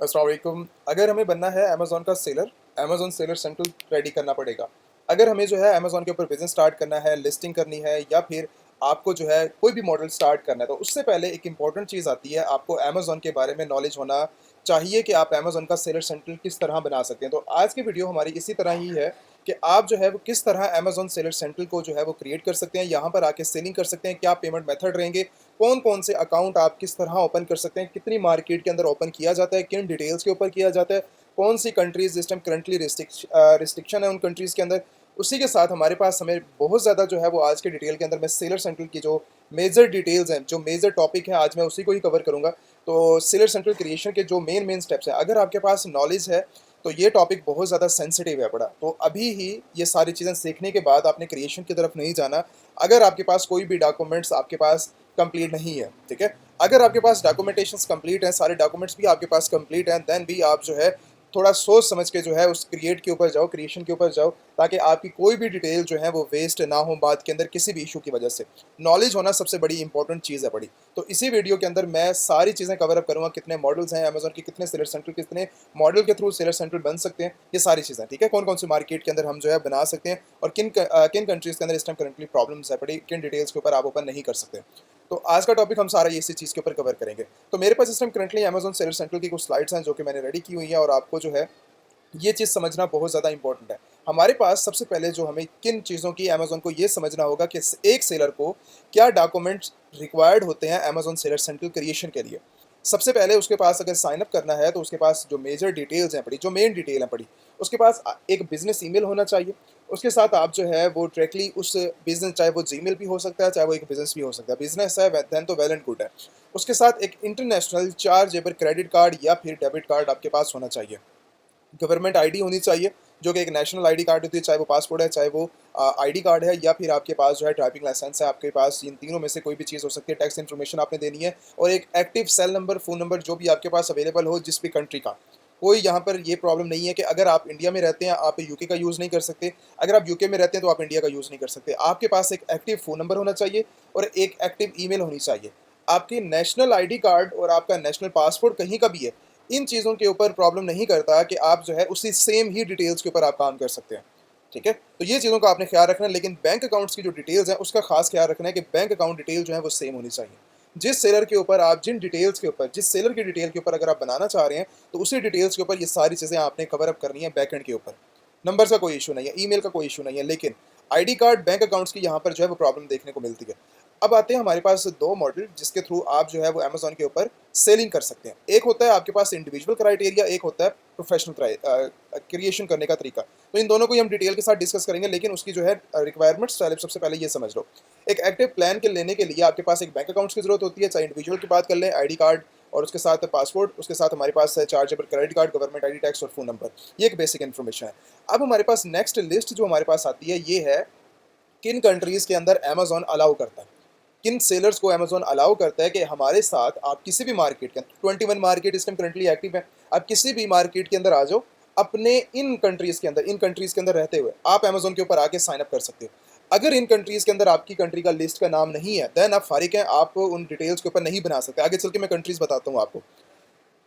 अस्सलाम वालेकुम। अगर हमें बनना है अमेज़न का seller, Amazon seller central ready करना पड़ेगा। अगर हमें जो है अमेज़न के ऊपर बिज़नेस स्टार्ट करना है, लिस्टिंग करनी है या फिर आपको जो है कोई भी मॉडल स्टार्ट करना है, तो उससे पहले एक इम्पॉर्टेंट चीज़ आती है, आपको अमेज़न के बारे में नॉलेज होना चाहिए कि आप अमेज़न का सेलर सेंट्रल किस तरह बना सकते हैं। तो आज की वीडियो हमारी इसी तरह ही है कि आप जो है वो किस तरह अमेज़न सेलर सेंट्रल को जो है वो क्रिएट कर सकते हैं, यहाँ पर आके सेलिंग कर सकते हैं, क्या पेमेंट मेथड रहेंगे, कौन-कौन से अकाउंट आप किस तरह ओपन कर सकते हैं, कितनी मार्केट के अंदर ओपन किया जाता है, किन डिटेल्स के ऊपर किया जाता है, कौन सी कंट्रीज़ इस टाइम करंटली रिस्ट्रिक्शन है उन कंट्रीज़ के अंदर। उसी के साथ हमारे पास हमें बहुत ज़्यादा जो है वो आज के डिटेल के अंदर मैं सेलर सेंट्रल की जो मेजर डिटेल्स हैं, जो मेजर टॉपिक है, आज मैं उसी को ही कवर करूँगा। तो सेलर सेंट्रल क्रिएशन के जो मेन स्टेप्स हैं, अगर आपके पास नॉलेज है तो ये टॉपिक बहुत ज़्यादा सेंसिटिव है बड़ा। तो अभी ही ये सारी चीज़ें सीखने के बाद आपने क्रिएशन की तरफ नहीं जाना, अगर आपके पास कोई भी डॉक्यूमेंट्स आपके पास कंप्लीट नहीं है, ठीक है? अगर आपके पास डॉक्यूमेंटेशंस कंप्लीट हैं, सारे डॉक्यूमेंट्स भी आपके पास कंप्लीट हैं, देन भी आप जो है थोड़ा सोच समझ के जो है उस क्रिएट के ऊपर जाओ, क्रिएशन के ऊपर जाओ, ताकि आपकी कोई भी डिटेल जो है वो वेस्ट ना हो बाद के अंदर किसी भी इशू की वजह से। नॉलेज होना सबसे बड़ी इंपॉर्टेंट चीज़ है बड़ी। तो इसी वीडियो के अंदर मैं सारी चीज़ें कवर अप करूँगा, कितने मॉडल्स हैं अमेज़न के, कितने सेलर सेंटर, कितने मॉडल के थ्रू सेलर सेंटर बन सकते हैं, ये सारी चीज़ें, ठीक है? कौन-कौन सी मार्केट के अंदर हम जो है बना सकते हैं और किन कंट्रीज़ के अंदर इस टाइम करंटली प्रॉब्लम्स है बड़ी, किन डिटेल्स के ऊपर आप ओपन नहीं कर सकते। तो आज का टॉपिक हम सारा ये इसी चीज़ के ऊपर कवर करेंगे। तो मेरे पास इस time currently Amazon seller central की कुछ स्लाइड्स हैं जो कि मैंने रेडी की हुई हैं और आपको जो है ये चीज़ समझना बहुत ज़्यादा इंपॉर्टेंट है। हमारे पास सबसे पहले जो हमें किन चीज़ों की अमेज़न को ये समझना होगा कि एक सेलर को क्या डॉक्यूमेंट्स रिक्वायर्ड होते हैं अमेज़न सेलर सेंट्रल क्रिएशन के लिए। सबसे पहले उसके पास अगर साइन अप करना है तो उसके पास जो मेजर डिटेल्स हैं पड़ी, जो मेन डिटेल है पड़ी, उसके पास एक बिज़नेस ईमेल होना चाहिए। उसके साथ आप जो है वो डायरेक्टली उस बिज़नेस, चाहे वो जीमेल भी हो सकता है, चाहे वो एक बिज़नेस भी हो सकता है। बिज़नेस है देन तो वेल एंड गुड है। उसके साथ एक इंटरनेशनल चार्जेबल क्रेडिट कार्ड या फिर डेबिट कार्ड आपके पास होना चाहिए। गवर्नमेंट आईडी होनी चाहिए, जो कि एक नेशनल आईडी कार्ड होती है, चाहे वो पासपोर्ट है, चाहे वो आईडी कार्ड है या फिर आपके पास जो है ड्राइविंग लाइसेंस है, आपके पास इन तीनों में से कोई भी चीज़ हो सकती है। टैक्स इन्फॉर्मेशन आपने देनी है और एक active cell number, phone number जो भी आपके पास अवेलेबल हो जिस भी कंट्री का। कोई यहाँ पर ये प्रॉब्लम नहीं है कि अगर आप इंडिया में रहते हैं, आप यूके का यूज़ नहीं कर सकते, अगर आप यूके में रहते हैं तो आप इंडिया का यूज़ नहीं कर सकते। आपके पास एक एक्टिव फ़ोन नंबर होना चाहिए और एक एक्टिव ईमेल होनी चाहिए। आपकी नेशनल आईडी कार्ड और आपका नेशनल पासपोर्ट कहीं का भी है, इन चीज़ों के ऊपर प्रॉब्लम नहीं करता कि आप जो है उसी सेम ही डिटेल्स के ऊपर आप काम कर सकते हैं, ठीक है? तो ये चीज़ों का आपने ख्याल रखना है, लेकिन बैंक अकाउंट्स की जो डिटेल्स हैं उसका खास ख्याल रखना है कि बैंक अकाउंट डिटेल जो है वो सेम होनी चाहिए। जिस सेलर के ऊपर आप जिन डिटेल्स के ऊपर, जिस सेलर की डिटेल के ऊपर अगर आप बनाना चाह रहे हैं, तो उसी डिटेल्स के ऊपर ये सारी चीज़ें आपने कवर अप करनी है बैकएंड के ऊपर। नंबर्स का कोई इशू नहीं है, ईमेल का कोई इशू नहीं है, लेकिन आईडी कार्ड, बैंक अकाउंट्स की यहाँ पर जो है वो प्रॉब्लम देखने को मिलती है। अब आते हैं हमारे पास 2 मॉडल जिसके थ्रू आप जो है वो अमेज़न के ऊपर सेलिंग कर सकते हैं। एक होता है आपके पास इंडिविजुअल क्राइटेरिया, एक होता है प्रोफेशनल क्रिएशन करने का तरीका। तो इन दोनों को ही हम डिटेल के साथ डिस्कस करेंगे, लेकिन उसकी जो है रिक्वायरमेंट्स पहले सबसे पहले ये समझ लो। एक एक्टिव प्लान के लेने के लिए आपके पास एक बैंक अकाउंट्स की ज़रूरत होती है, चाहे इंडिविजुअल की बात कर लें, आईडी कार्ड और उसके साथ पासपोर्ट, उसके साथ हमारे पास है chargeable credit card, government ID, tax और फ़ोन नंबर। ये एक बेसिक इन्फॉर्मेशन है। अब हमारे पास नेक्स्ट लिस्ट जो हमारे पास आती है, ये है किन कंट्रीज़ के अंदर अमेज़न अलाउ करता है। किन सेलर्स को अमेज़न अलाउ करता है कि हमारे साथ आप किसी भी मार्केट के अंदर 21 मार्केट इस टाइम करंटली एक्टिव है। आप किसी भी मार्केट के अंदर आ जाओ, अपने इन कंट्रीज़ के अंदर रहते हुए आप अमेज़न के ऊपर आके साइन अप कर सकते हो। अगर इन कंट्रीज़ के अंदर आपकी कंट्री का लिस्ट का नाम नहीं है, देन आप फारिग हैं, आप उन डिटेल्स के ऊपर नहीं बना सकते। आगे चल के मैं कंट्रीज़ बताता हूँ आपको।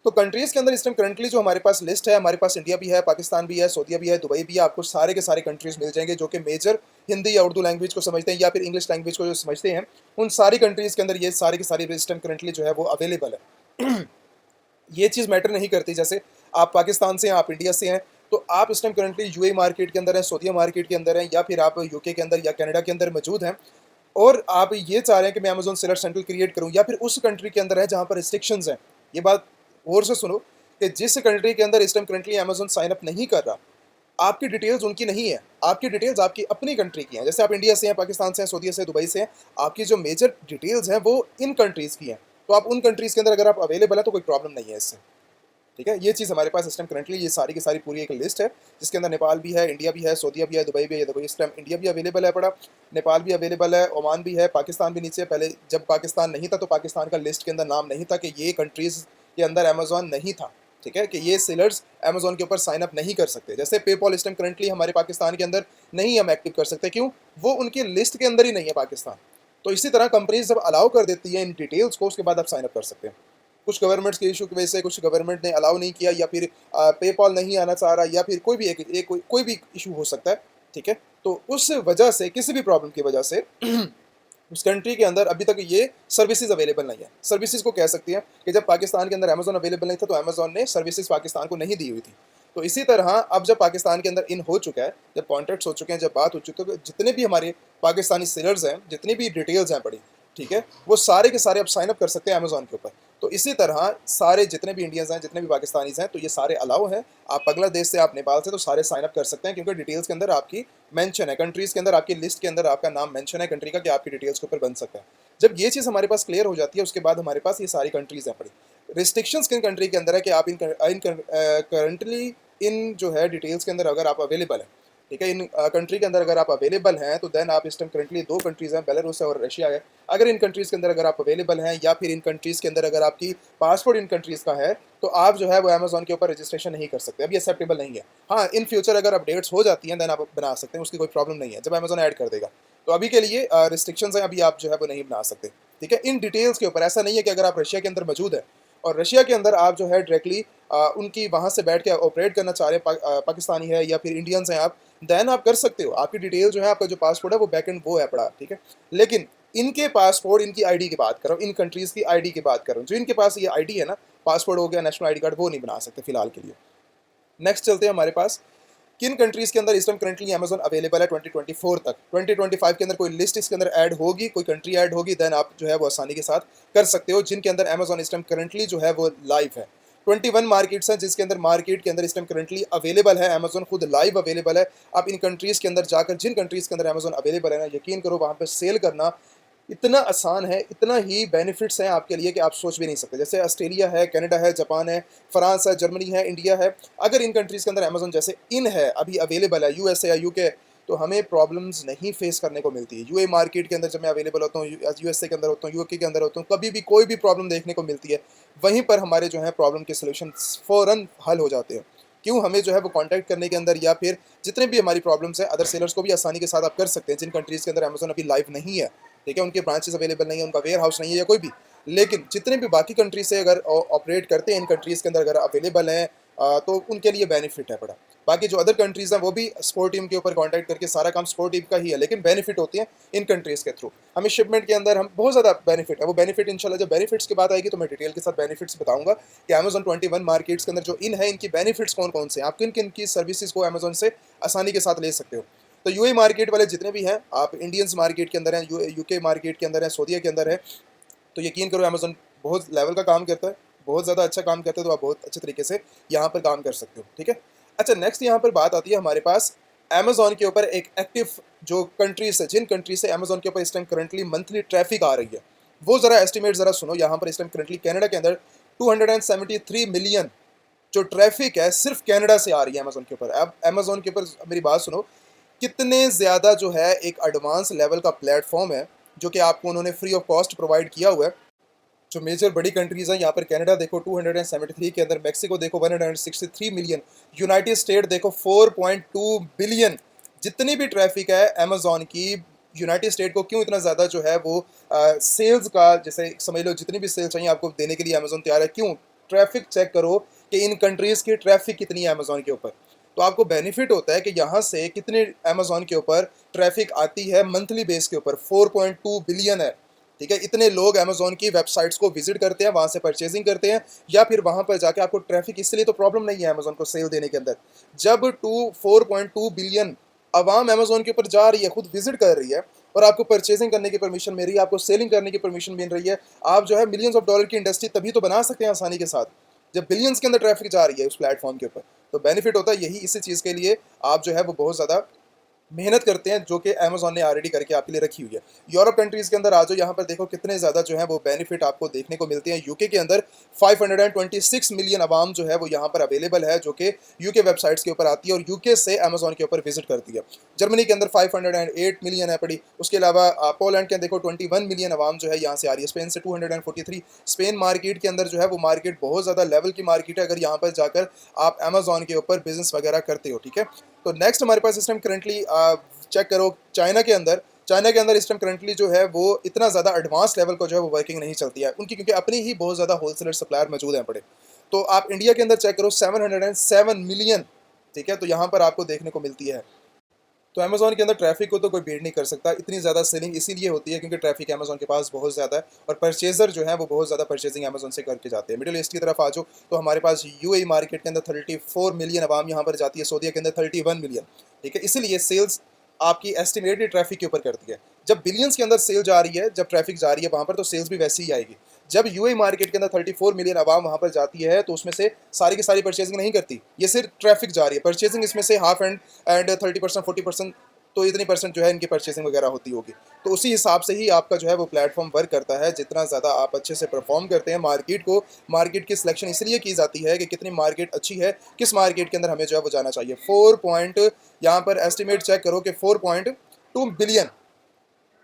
तो कंट्रीज़ के अंदर इस टाइम करंटली जो हमारे पास लिस्ट है, हमारे पास इंडिया भी है, पाकिस्तान भी है, सऊदीया भी है, दुबई भी है। आपको सारे के सारे कंट्रीज़ मिल जाएँगे जो कि मेजर हिंदी या उर्दू लैंग्वेज को समझते हैं या फिर इंग्लिश लैंग्वेज को जो समझते हैं। उन सारी कंट्रीज़ के अंदर ये सारी की सारी इस टाइम करंटली जो है वो अवेलेबल है। ये चीज़ मैटर नहीं करती, जैसे आप पाकिस्तान से हैं, आप इंडिया से हैं, तो आप इस टाइम करंटली यूएई मार्केट के अंदर हैं, सऊदीया मार्केट के अंदर हैं या फिर आप यूके के अंदर या कनाडा के अंदर मौजूद हैं और आप ये चाह रहे हैं कि मैं अमेज़न सेलर सेंट्रल क्रिएट करूँ या फिर उस कंट्री के अंदर है जहाँ पर रिस्ट्रिक्शंस हैं। ये बात गौर से सुनो कि जिस कंट्री के अंदर इस time currently Amazon sign up नहीं कर रहा, आपकी डिटेल्स उनकी नहीं है, आपकी डिटेल्स आपकी अपनी कंट्री की हैं। जैसे आप इंडिया से हैं, पाकिस्तान से हैं, सऊदीया से, दुबई से हैं, आपकी जो मेजर डिटेल्स हैं वो इन कंट्रीज़ की हैं। तो आप उन कंट्रीज़ के अंदर अगर आप अवेलेबल हैं तो कोई प्रॉब्लम नहीं है इससे। ठीक है, ये चीज़ हमारे पास इस टाइम करंटली ये सारी की सारी पूरी एक लिस्ट है जिसके अंदर नेपाल भी है, इंडिया भी है, सऊदीया भी है, दुबई भी है। ये देखो इस टाइम इंडिया भी अवेलेबल है पड़ा, नेपाल भी अवेलेबल है, ओमान भी है, पाकिस्तान भी नीचे है। पहले जब पाकिस्तान नहीं था तो पाकिस्तान का लिस्ट के अंदर नाम नहीं था कि ये कंट्रीज़ के अंदर अमेज़न नहीं था, ठीक है, कि ये सेलर्स अमेज़न के ऊपर साइन अप नहीं कर सकते। जैसे पेपॉल इस टाइम करंटली हमारे पाकिस्तान के अंदर नहीं हम एक्टिव कर सकते, क्यों? वो उनकी लिस्ट के अंदर ही नहीं है पाकिस्तान। तो इसी तरह कंपनीज़ जब अलाउ कर देती है इन डिटेल्स को, उसके बाद आप साइन अप कर सकते हैं। कुछ गवर्नमेंट्स के इशू की वजह से कुछ गवर्नमेंट ने अलाउ नहीं किया, या फिर पेपॉल नहीं आना चाह रहा, या फिर कोई भी कोई भी इशू हो सकता है, ठीक है। तो उस वजह से, किसी भी प्रॉब्लम की वजह से उस कंट्री के अंदर अभी तक ये सर्विसेज अवेलेबल नहीं है। सर्विसेज को कह सकती हैं कि जब पाकिस्तान के अंदर अमेजोन अवेलेबल नहीं था तो अमेजोन ने सर्विसेज पाकिस्तान को नहीं दी हुई थी। तो इसी तरह अब जब पाकिस्तान के अंदर इन हो चुका है, जब कॉन्ट्रैक्ट्स हो चुके हैं, जब बात हो चुकी है, तो जितने भी हमारे पाकिस्तानी सेलर्स हैं, जितनी भी डिटेल्स हैं पड़ी, ठीक है, वो सारे के सारे अब साइन अप कर सकते हैं अमेजोन के ऊपर। तो इसी तरह सारे जितने भी इंडियंस हैं, जितने भी पाकिस्तानीज हैं, तो ये सारे अलाउ हैं। आप बांग्लादेश से, आप नेपाल से, तो सारे साइन अप कर सकते हैं, क्योंकि डिटेल्स के अंदर आपकी मेंशन है, कंट्रीज के अंदर आपकी लिस्ट के अंदर आपका नाम मेंशन है कंट्री का, कि आपकी डिटेल्स के ऊपर बन सकता है। जब ये चीज़ हमारे पास क्लियर हो जाती है, उसके बाद हमारे पास ये सारी कंट्रीज हैं पड़ी। रिस्ट्रिक्शंस किन कंट्री के अंदर है कि आप इन करंटली इन जो है डिटेल्स के अंदर अगर आप अवेलेबल हैं, ठीक है, इन कंट्री के अंदर अगर आप अवेलेबल हैं, तो देन आप इस टाइम करंटली दो कंट्रीज़ हैं, बेलारूस है और रशिया है। अगर इन कंट्रीज़ के अंदर अगर आप अवेलेबल हैं, या फिर इन कंट्रीज़ के अंदर अगर आपकी पासपोर्ट इन कंट्रीज़ का है, तो आप जो है वो अमेजोन के ऊपर रजिस्ट्रेशन नहीं कर सकते, अभी एक्सेप्टेबल नहीं है। हाँ, इन फ्यूचर अगर अपडेट्स हो जाती हैं, देन आप बना सकते हैं, उसकी कोई प्रॉब्लम नहीं है, जब अमेजोन ऐड कर देगा। तो अभी के लिए रिस्ट्रिक्शंस हैं, अभी आप जो है वो नहीं बना सकते, ठीक है। इन डिटेल्स के ऊपर ऐसा नहीं है कि अगर आप रशिया के अंदर मौजूद है और रशिया के अंदर आप जो है डायरेक्टली उनकी वहाँ से बैठ के ऑपरेट करना चाह रहे हैं, पाकिस्तानी है या फिर इंडियंस हैं आप, देन आप कर सकते हो। आपकी डिटेल जो है, आपका जो पासपोर्ट है वो बैक एंड वो है पड़ा, ठीक है। लेकिन इनके पासपोर्ट, इनकी आईडी की बात कर रहा हूँ, इन कंट्रीज़ की आईडी की बात कर रहा हूँ, जो इनके पास ये आईडी है ना, पासपोर्ट हो गया, नेशनल आईडी कार्ड, वो नहीं बना सकते फिलहाल के लिए। नेक्स्ट चलते हैं हमारे पास, किन कंट्रीज़ के अंदर इस टाइम करंटली अमेजोन अवेलेबल है 2024 तक। 2025 के अंदर कोई लिस्ट इसके अंदर ऐड होगी, कोई कंट्री ऐड होगी, देन आप जो है वो आसानी के साथ कर सकते हो, जिनके अंदर अमेजोन इस टाइम करंटली जो है वो लाइव है। 21 मार्केट्स हैं जिसके अंदर, मार्केट के अंदर इस टाइम करंटली अवेलेबल है, अमेजोन खुद लाइव अवेलेबल है। आप इन कंट्रीज़ के अंदर जाकर, जिन कंट्रीज़ के अंदर अमेजोन अवेलेबल है ना, यकीन करो वहाँ पर सेल करना इतना आसान है, इतना ही बेनिफिट्स हैं आपके लिए कि आप सोच भी नहीं सकते। जैसे ऑस्ट्रेलिया है, कनाडा है, जापान है, फ्रांस है, जर्मनी है, इंडिया है। अगर इन कंट्रीज़ के अंदर अमेजोन जैसे इन है, अभी अवेलेबल है, यूएसए या यूके, तो हमें प्रॉब्लम्स नहीं फेस करने को मिलती है। यूए मार्केट के अंदर जब मैं अवेलेबल होता हूँ, यूएसए के अंदर होता हूँ, यूके के अंदर होता हूँ, कभी भी कोई भी प्रॉब्लम देखने को मिलती है, वहीं पर हमारे जो है प्रॉब्लम के सोल्यूशन फ़ौरन हल हो जाते हैं। क्यों? हमें जो है वो कॉन्टैक्ट करने के अंदर, या फिर जितने भी हमारी प्रॉब्लम्स हैं, अदर सेलर्स को भी आसानी के साथ आप कर सकते हैं, जिन कंट्रीज़ के अंदर अमेजोन अभी लाइव नहीं है, ठीक है, उनके ब्रांचेस अवेलेबल नहीं है, उनका वेयर हाउस नहीं है या कोई भी। लेकिन जितने भी बाकी कंट्रीज से अगर ऑपरेट करते हैं, इन कंट्रीज़ के अंदर अगर अवेलेबल हैं, तो उनके लिए बेनिफिट है बड़ा। बाकी जो अदर कंट्रीज़ हैं वो भी स्पोर्ट टीम के ऊपर कांटेक्ट करके, सारा काम स्पोर्ट टीम का ही है, लेकिन बेनिफिट होती है इन कंट्रीज़ के थ्रू। हमें शिपमेंट के अंदर हम बहुत ज़्यादा बेनिफिट है, वो बेनिफिट इंशाल्लाह जब बेनिफिट्स की बात आएगी तो मैं डिटेल के साथ बेनिफिट्स बताऊंगा कि अमेजोन 21 मार्केट्स के अंदर जो इन है, इनकी बेनिफिट्स कौन कौन से हैं, आप किन किन की सर्विसेज को अमेजोन से आसानी के साथ ले सकते हो। तो यूए मार्केट वाले जितने भी हैं, आप इंडियंस मार्केट के अंदर हैं, यूके मार्केट के अंदर हैं, सऊदीया के अंदर है, तो यकीन करो अमेजोन बहुत लेवल का काम करता है, बहुत ज़्यादा अच्छा काम करता है, तो आप बहुत अच्छे तरीके से यहाँ पर काम कर सकते हो, ठीक है। अच्छा, नेक्स्ट यहाँ पर बात आती है हमारे पास अमेजोन के ऊपर एक एक्टिव जो कंट्रीज है, जिन कंट्री से अमेजोन के ऊपर इस टाइम करंटली मंथली ट्रैफिक आ रही है, वो ज़रा एस्टिमेट ज़रा सुनो। यहाँ पर इस टाइम करंटली कनाडा के अंदर 273 मिलियन जो ट्रैफिक है सिर्फ कनाडा से आ रही है अमेजोन के ऊपर। अब अमेजोन के ऊपर मेरी बात सुनो, कितने ज़्यादा जो है एक एडवांस लेवल का प्लेटफॉर्म है, जो कि आपको उन्होंने फ्री ऑफ कॉस्ट प्रोवाइड किया हुआ है। जो मेजर बड़ी कंट्रीज़ हैं, यहाँ पर कनाडा देखो 273 के अंदर, मैक्सिको देखो 163 मिलियन, यूनाइटेड स्टेट देखो 4.2 बिलियन। जितनी भी ट्रैफिक है अमेजोन की, यूनाइटेड स्टेट को क्यों इतना ज़्यादा जो है वो सेल्स का, जैसे समझ लो जितनी भी सेल्स चाहिए आपको देने के लिए अमेजोन तैयार है। क्यों? ट्रैफिक चेक करो कि इन कंट्रीज़ की ट्रैफिक कितनी है अमेजोन के ऊपर, तो आपको बेनिफिट होता है कि यहाँ से कितने अमेजोन के ऊपर ट्रैफिक आती है मंथली बेस के ऊपर, 4.2 बिलियन है, ठीक है। इतने लोग अमेजोन की वेबसाइट्स को विजिट करते हैं, वहाँ से परचेजिंग करते हैं, या फिर वहाँ पर जाके आपको ट्रैफिक, इसलिए तो प्रॉब्लम नहीं है अमेजोन को सेल देने के अंदर। जब 4.2 बिलियन अवाम अमेजोन के ऊपर जा रही है, खुद विजिट कर रही है, और आपको परचेजिंग करने की परमिशन मिल रही है, आपको सेलिंग करने की परमिशन मिल रही है, आप जो है मिलियंस ऑफ डॉलर की इंडस्ट्री तभी तो बना सकते हैं आसानी के साथ, जब बिलियंस के अंदर ट्रैफिक जा रही है उस प्लेटफॉर्म के ऊपर। तो बेनिफिट होता है यही, इसी चीज़ के लिए आप जो है वो बहुत ज़्यादा मेहनत करते हैं, जो कि अमेजोन ने ऑलरेडी करके आपके लिए रखी हुई है। यूरोप कंट्रीज़ के अंदर आ जाओ, यहाँ पर देखो कितने ज़्यादा जो है वो बेनिफिट आपको देखने को मिलते हैं। यूके के अंदर 526 मिलियन आवाम जो है वो यहाँ पर अवेलेबल है, जो कि यूके वेबसाइट्स के ऊपर आती है और यूके से अमेजोन के ऊपर विजिट करती है। जर्मनी के अंदर 508 मिलियन है पड़ी। उसके अलावा पोलैंड के अंदर देखो 21 मिलियन आवाम जो है यहाँ से आ रही है। स्पेन से 243। स्पेन मार्केट के अंदर जो है वो मार्केट बहुत ज़्यादा लेवल की मार्केट है, अगर यहाँ पर जाकर आप अमेजोन के ऊपर बिजनेस वगैरह करते हो, ठीक है। तो नेक्स्ट हमारे पास इस टाइम करंटली चेक करो, चाइना के अंदर चाइना के अंदर इस टाइम करंटली जो है वो इतना ज़्यादा एडवांस लेवल का जो है वो वर्किंग नहीं चलती है उनकी, क्योंकि अपनी ही बहुत ज़्यादा होलसेलर सप्लायर मौजूद हैं बड़े। तो आप इंडिया के अंदर चेक करो 707 मिलियन, ठीक है, तो यहाँ पर आपको देखने को मिलती है। तो अमेज़न के अंदर ट्रैफिक को तो कोई बीट नहीं कर सकता, इतनी ज़्यादा सेलिंग इसीलिए होती है क्योंकि ट्रैफिक अमेज़न के पास बहुत ज़्यादा है और परचेज़र जो है वो बहुत ज़्यादा परचेजिंग अमेज़न से करके जाते हैं। मिडिल ईस्ट की तरफ आ जाओ तो हमारे पास यूएई मार्केट के अंदर 34 मिलियन आवाम यहाँ पर जाती है, सऊदीया के अंदर 31 मिलियन, ठीक है। इसीलिए सेल्स आपकी एस्टिमेटेड ट्रैफिक के ऊपर करती है। जब बिलियंस के अंदर सेल जा रही है, जब ट्रैफिक जा रही है वहाँ पर, तो सेल्स भी वैसी ही आएगी। जब यूएई मार्केट के अंदर 34 मिलियन आवाम वहाँ पर जाती है तो उसमें से सारी की सारी परचेजिंग नहीं करती, ये सिर्फ ट्रैफिक जा रही है। परचेजिंग इसमें से हाफ एंड 30% 40%, तो इतनी परसेंट जो है इनकी परचेसिंग वगैरह होती होगी। तो उसी हिसाब से ही आपका जो है वो प्लेटफॉर्म वर्क करता है। जितना ज़्यादा आप अच्छे से परफॉर्म करते हैं, मार्केट की सिलेक्शन इसलिए की जाती है कि कितनी मार्केट अच्छी है, किस मार्केट के अंदर हमें जो है वो जाना चाहिए। 4 पॉइंट यहाँ पर एस्टिमेट चेक करो कि 4.2 बिलियन,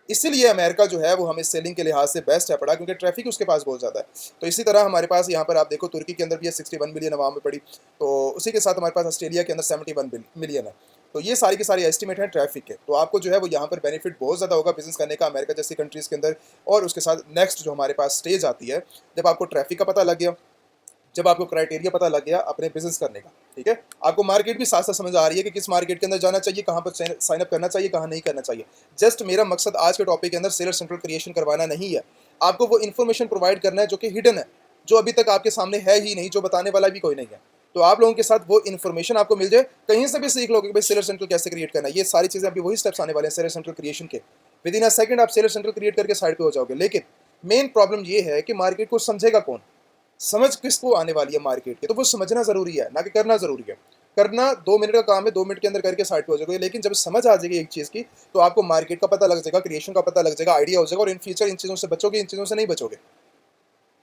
इसीलिए अमेरिका जो है वो हमें सेलिंग के लिहाज से बेस्ट है पड़ा, क्योंकि ट्रैफिक उसके पास बहुत ज़्यादा है। तो इसी तरह हमारे पास यहाँ पर आप देखो तुर्की के अंदर भी है 61 मिलियन आवाम में पड़ी, तो उसी के साथ हमारे पास ऑस्ट्रेलिया के अंदर 71 मिलियन है। तो ये सारी की सारी एस्टिमेट हैं ट्रैफिक के। तो आपको जो है वो यहाँ पर बेनिफिट बहुत ज़्यादा होगा बिजनेस करने का अमेरिका जैसी कंट्रीज़ के अंदर। और उसके साथ नेक्स्ट जो हमारे पास स्टेज आती है, जब आपको ट्रैफिक का पता लग गया, जब आपको क्राइटेरिया पता लग गया अपने बिजनेस करने का, ठीक है, आपको मार्केट भी साथ साथ समझ आ रही है कि किस मार्केट के अंदर जाना चाहिए, कहाँ पर साइन अप करना चाहिए, कहाँ नहीं करना चाहिए। जस्ट मेरा मकसद आज के टॉपिक के अंदर सेलर सेंट्रल क्रिएशन करवाना नहीं है, आपको वो इन्फॉर्मेशन प्रोवाइड करना है जो कि हिडन है, जो अभी तक आपके सामने है ही नहीं, जो बताने वाला भी कोई नहीं है। तो आप लोगों के साथ वो इन्फॉर्मेशन आपको मिल जाए, कहीं से भी सीख लोगे कि भाई सेलर सेंट्रल कैसे क्रिएट करना है। ये सारी चीज़ें अभी वही स्टेप्स आने वाले हैं सेलर सेंट्रल क्रिएशन के। विद इन अ सेकंड आप सेलर सेंट्रल क्रिएट करके साइड पे हो जाओगे। लेकिन मेन प्रॉब्लम ये है कि मार्केट को समझेगा कौन, समझ किसको आने वाली है मार्केट की, तो वो समझना ज़रूरी है, ना कि करना ज़रूरी है। करना 2 मिनट का काम है, 2 मिनट के अंदर करके साइड पे हो जाएगा। लेकिन जब समझ आ जाएगी एक चीज़ की, तो आपको मार्केट का पता लग जाएगा, क्रिएशन का पता लग जाएगा, आइडिया हो जाएगा, और इन फ्यूचर इन चीज़ों से बचोगे, इन चीज़ों से नहीं बचोगे।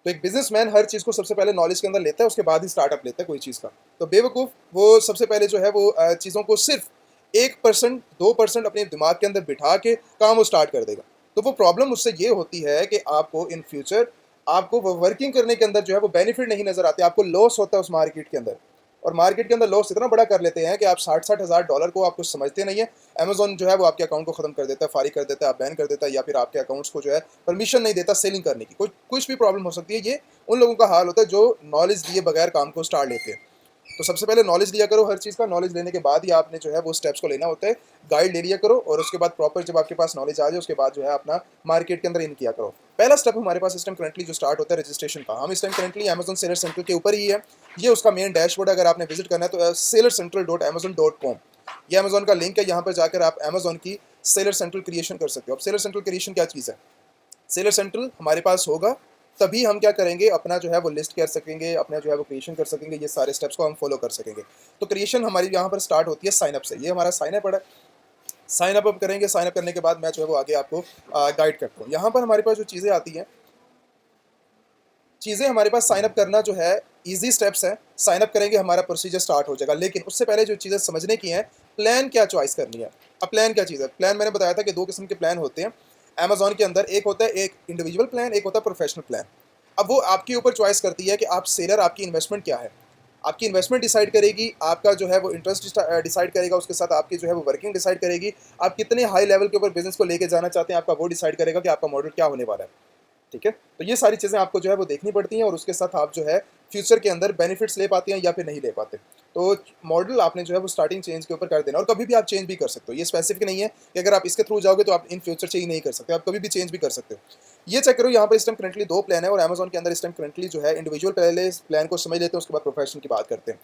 तो एक बिजनेसमैन हर चीज़ को सबसे पहले नॉलेज के अंदर लेता है, उसके बाद ही स्टार्टअप लेता है कोई चीज़ का। तो बेवकूफ़ वो सबसे पहले जो है वो चीज़ों को सिर्फ 1% 2% अपने दिमाग के अंदर बिठा के काम वो स्टार्ट कर देगा। तो वो प्रॉब्लम उससे ये होती है कि आपको इन फ्यूचर आपको वो वर्किंग करने के अंदर जो है वो बेनिफिट नहीं नज़र आते, आपको लॉस होता है उस मार्केट के अंदर। और मार्केट के अंदर लॉस इतना बड़ा कर लेते हैं कि आप 60-60 हज़ार डॉलर को आप कुछ समझते नहीं है। अमेज़न जो है वो आपके अकाउंट को ख़त्म कर देता है, फारिग कर देता है, आप बैन कर देता है, या फिर आपके अकाउंट्स को जो है परमिशन नहीं देता सेलिंग करने की। कुछ भी प्रॉब्लम हो सकती है। ये उन लोगों का हाल होता है जो नॉलेज लिए बगैर काम को स्टार्ट लेते हैं। तो सबसे पहले नॉलेज लिया करो हर चीज़ का, नॉलेज लेने के बाद ही आपने जो है वो स्टेप्स को लेना होता है। गाइड ले लिया करो, और उसके बाद प्रॉपर जब आपके पास नॉलेज आ जाए उसके बाद जो है अपना मार्केट के अंदर इन किया करो। पहला स्टेप हमारे पास इस टाइम करंटली जो स्टार्ट होता है रजिस्ट्रेशन का। हम इस time currently Amazon seller central के ऊपर ही है। ये उसका मेन डैशबोर्ड, अगर आपने विजिट करना है तो sellercentral.amazon.com, ये अमेजोन का लिंक है। यहाँ पर जाकर आप अमेजोन की सेलर सेंट्रल क्रिएशन कर सकते हो। अब सेलर सेंट्रल क्रिएशन क्या चीज़ है, सेलर सेंट्रल हमारे पास होगा तभी हम क्या करेंगे, अपना जो है वो लिस्ट कर सकेंगे, अपना जो है वो क्रिएशन कर सकेंगे, ये सारे स्टेप्स को हम फॉलो कर सकेंगे। तो क्रिएशन हमारी यहाँ पर स्टार्ट होती है साइनअप से। ये हमारा साइनअप है, साइनअप अप करेंगे। साइनअप करने के बाद मैं जो है वो आगे आपको गाइड करता हूँ। यहाँ पर हमारे पास जो चीज़ें आती हैं, चीज़ें हमारे पास साइनअप करना जो है ईजी स्टेप्स है। साइनअप करेंगे हमारा प्रोसीजर स्टार्ट हो जाएगा। लेकिन उससे पहले जो चीज़ें समझने की हैं, प्लान क्या चॉइस करनी है। अब प्लान क्या चीज़ है, प्लान मैंने बताया था कि 2 किस्म के प्लान होते हैं अमेजोन के अंदर। एक होता है एक इंडिविजुअल प्लान, एक होता है प्रोफेशनल प्लान। अब वो आपके ऊपर चॉइस करती है कि आप सेलर, आपकी इन्वेस्टमेंट क्या है। आपकी इन्वेस्टमेंट डिसाइड करेगी, आपका जो है वो इंटरेस्ट डिसाइड करेगा, उसके साथ आपकी जो है वो वर्किंग डिसाइड करेगी, आप कितने हाई लेवल के ऊपर बिजनेस को लेके जाना चाहते हैं, आपका वो डिसाइड करेगा कि आपका मॉडल क्या होने वाला है। ठीक है, तो ये सारी चीज़ें आपको जो है वो देखनी पड़ती हैं, और उसके साथ आप जो है फ्यूचर के अंदर बेनिफिट्स ले पाते हैं या फिर नहीं ले पाते। तो मॉडल आपने जो है वो स्टार्टिंग चेंज के ऊपर कर देना, और कभी भी आप चेंज भी कर सकते हो। ये स्पेसिफिक नहीं है कि अगर आप इसके थ्रू जाओगे तो आप इन फ्यूचर चेंज नहीं कर सकते, आप कभी भी चेंज भी कर सकते हो। ये चेक करो, यहाँ पर इस टाइम करंटली 2 प्लान है, और अमेजोन के अंदर इस टाइम करंटली जो है इंडिविजुअल, पहले इस प्लान को समझ लेते हैं उसके बाद प्रोफेशनल की बात करते हैं।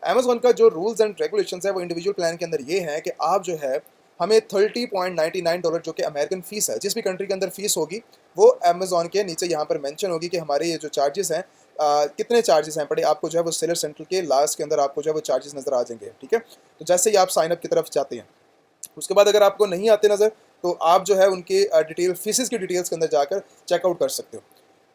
अमेजोन का जो रूल्स एंड रेगुलेशंस है वो इंडिविजुअल प्लान के अंदर ये है कि आप जो है हमें $30.99 जो कि अमेरिकन फ़ीस है, जिस भी कंट्री के अंदर फ़ीस होगी वो अमेज़न के नीचे यहाँ पर मेंशन होगी कि हमारे ये जो चार्जेस हैं, कितने चार्जेस हैं पड़े, आपको जो है वो सेलर सेंट्रल के लास्ट के अंदर आपको जो है वो चार्जेस नज़र आ जाएंगे। ठीक है, तो जैसे ही आप साइन अप की तरफ जाते हैं, उसके बाद अगर आपको नहीं आते नज़र, तो आप जो है उनके डिटेल फीसेस की डिटेल्स के अंदर जाकर चेकआउट कर सकते हो।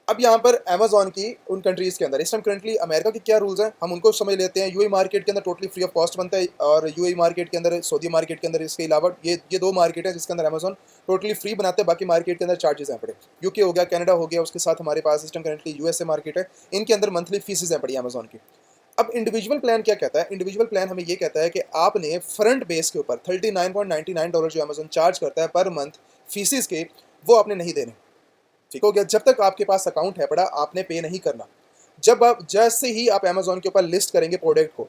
अब यहाँ पर अमेजोन की उन कंट्रीज़ के अंदर इस टाइम करंटली अमेरिका के क्या रूल्स हैं हम उनको समझ लेते हैं। यूएई मार्केट के अंदर टोटली फ्री ऑफ कॉस्ट बनता है, और यूएई मार्केट के अंदर, सऊदी मार्केट के अंदर, इसके अलावा ये 2 मार्केट है जिसके अंदर अमेजोन टोटली फ्री बनाते हैं। बाकी मार्केट के अंदर चार्जेस हैं पड़े। यूके हो गया, कनाडा हो गया, उसके साथ हमारे पास इस टाइम करंटली यूएसए मार्केट है, इनके अंदर मंथली फीसेज हैं पड़ी अमेजोन की। अब इंडिविजुअल प्लान क्या कहता है, इंडिविजुअल प्लान हमें ये कहता है कि आपने फ्रंट बेस के ऊपर $39.99 जो अमेजोन चार्ज करता है पर मंथ फीसिस के, वो आपने नहीं देने। ठीक हो गया? जब तक आपके पास अकाउंट है पड़ा, आपने पे नहीं करना। जब आप जैसे ही आप अमेज़न के ऊपर लिस्ट करेंगे प्रोडक्ट को,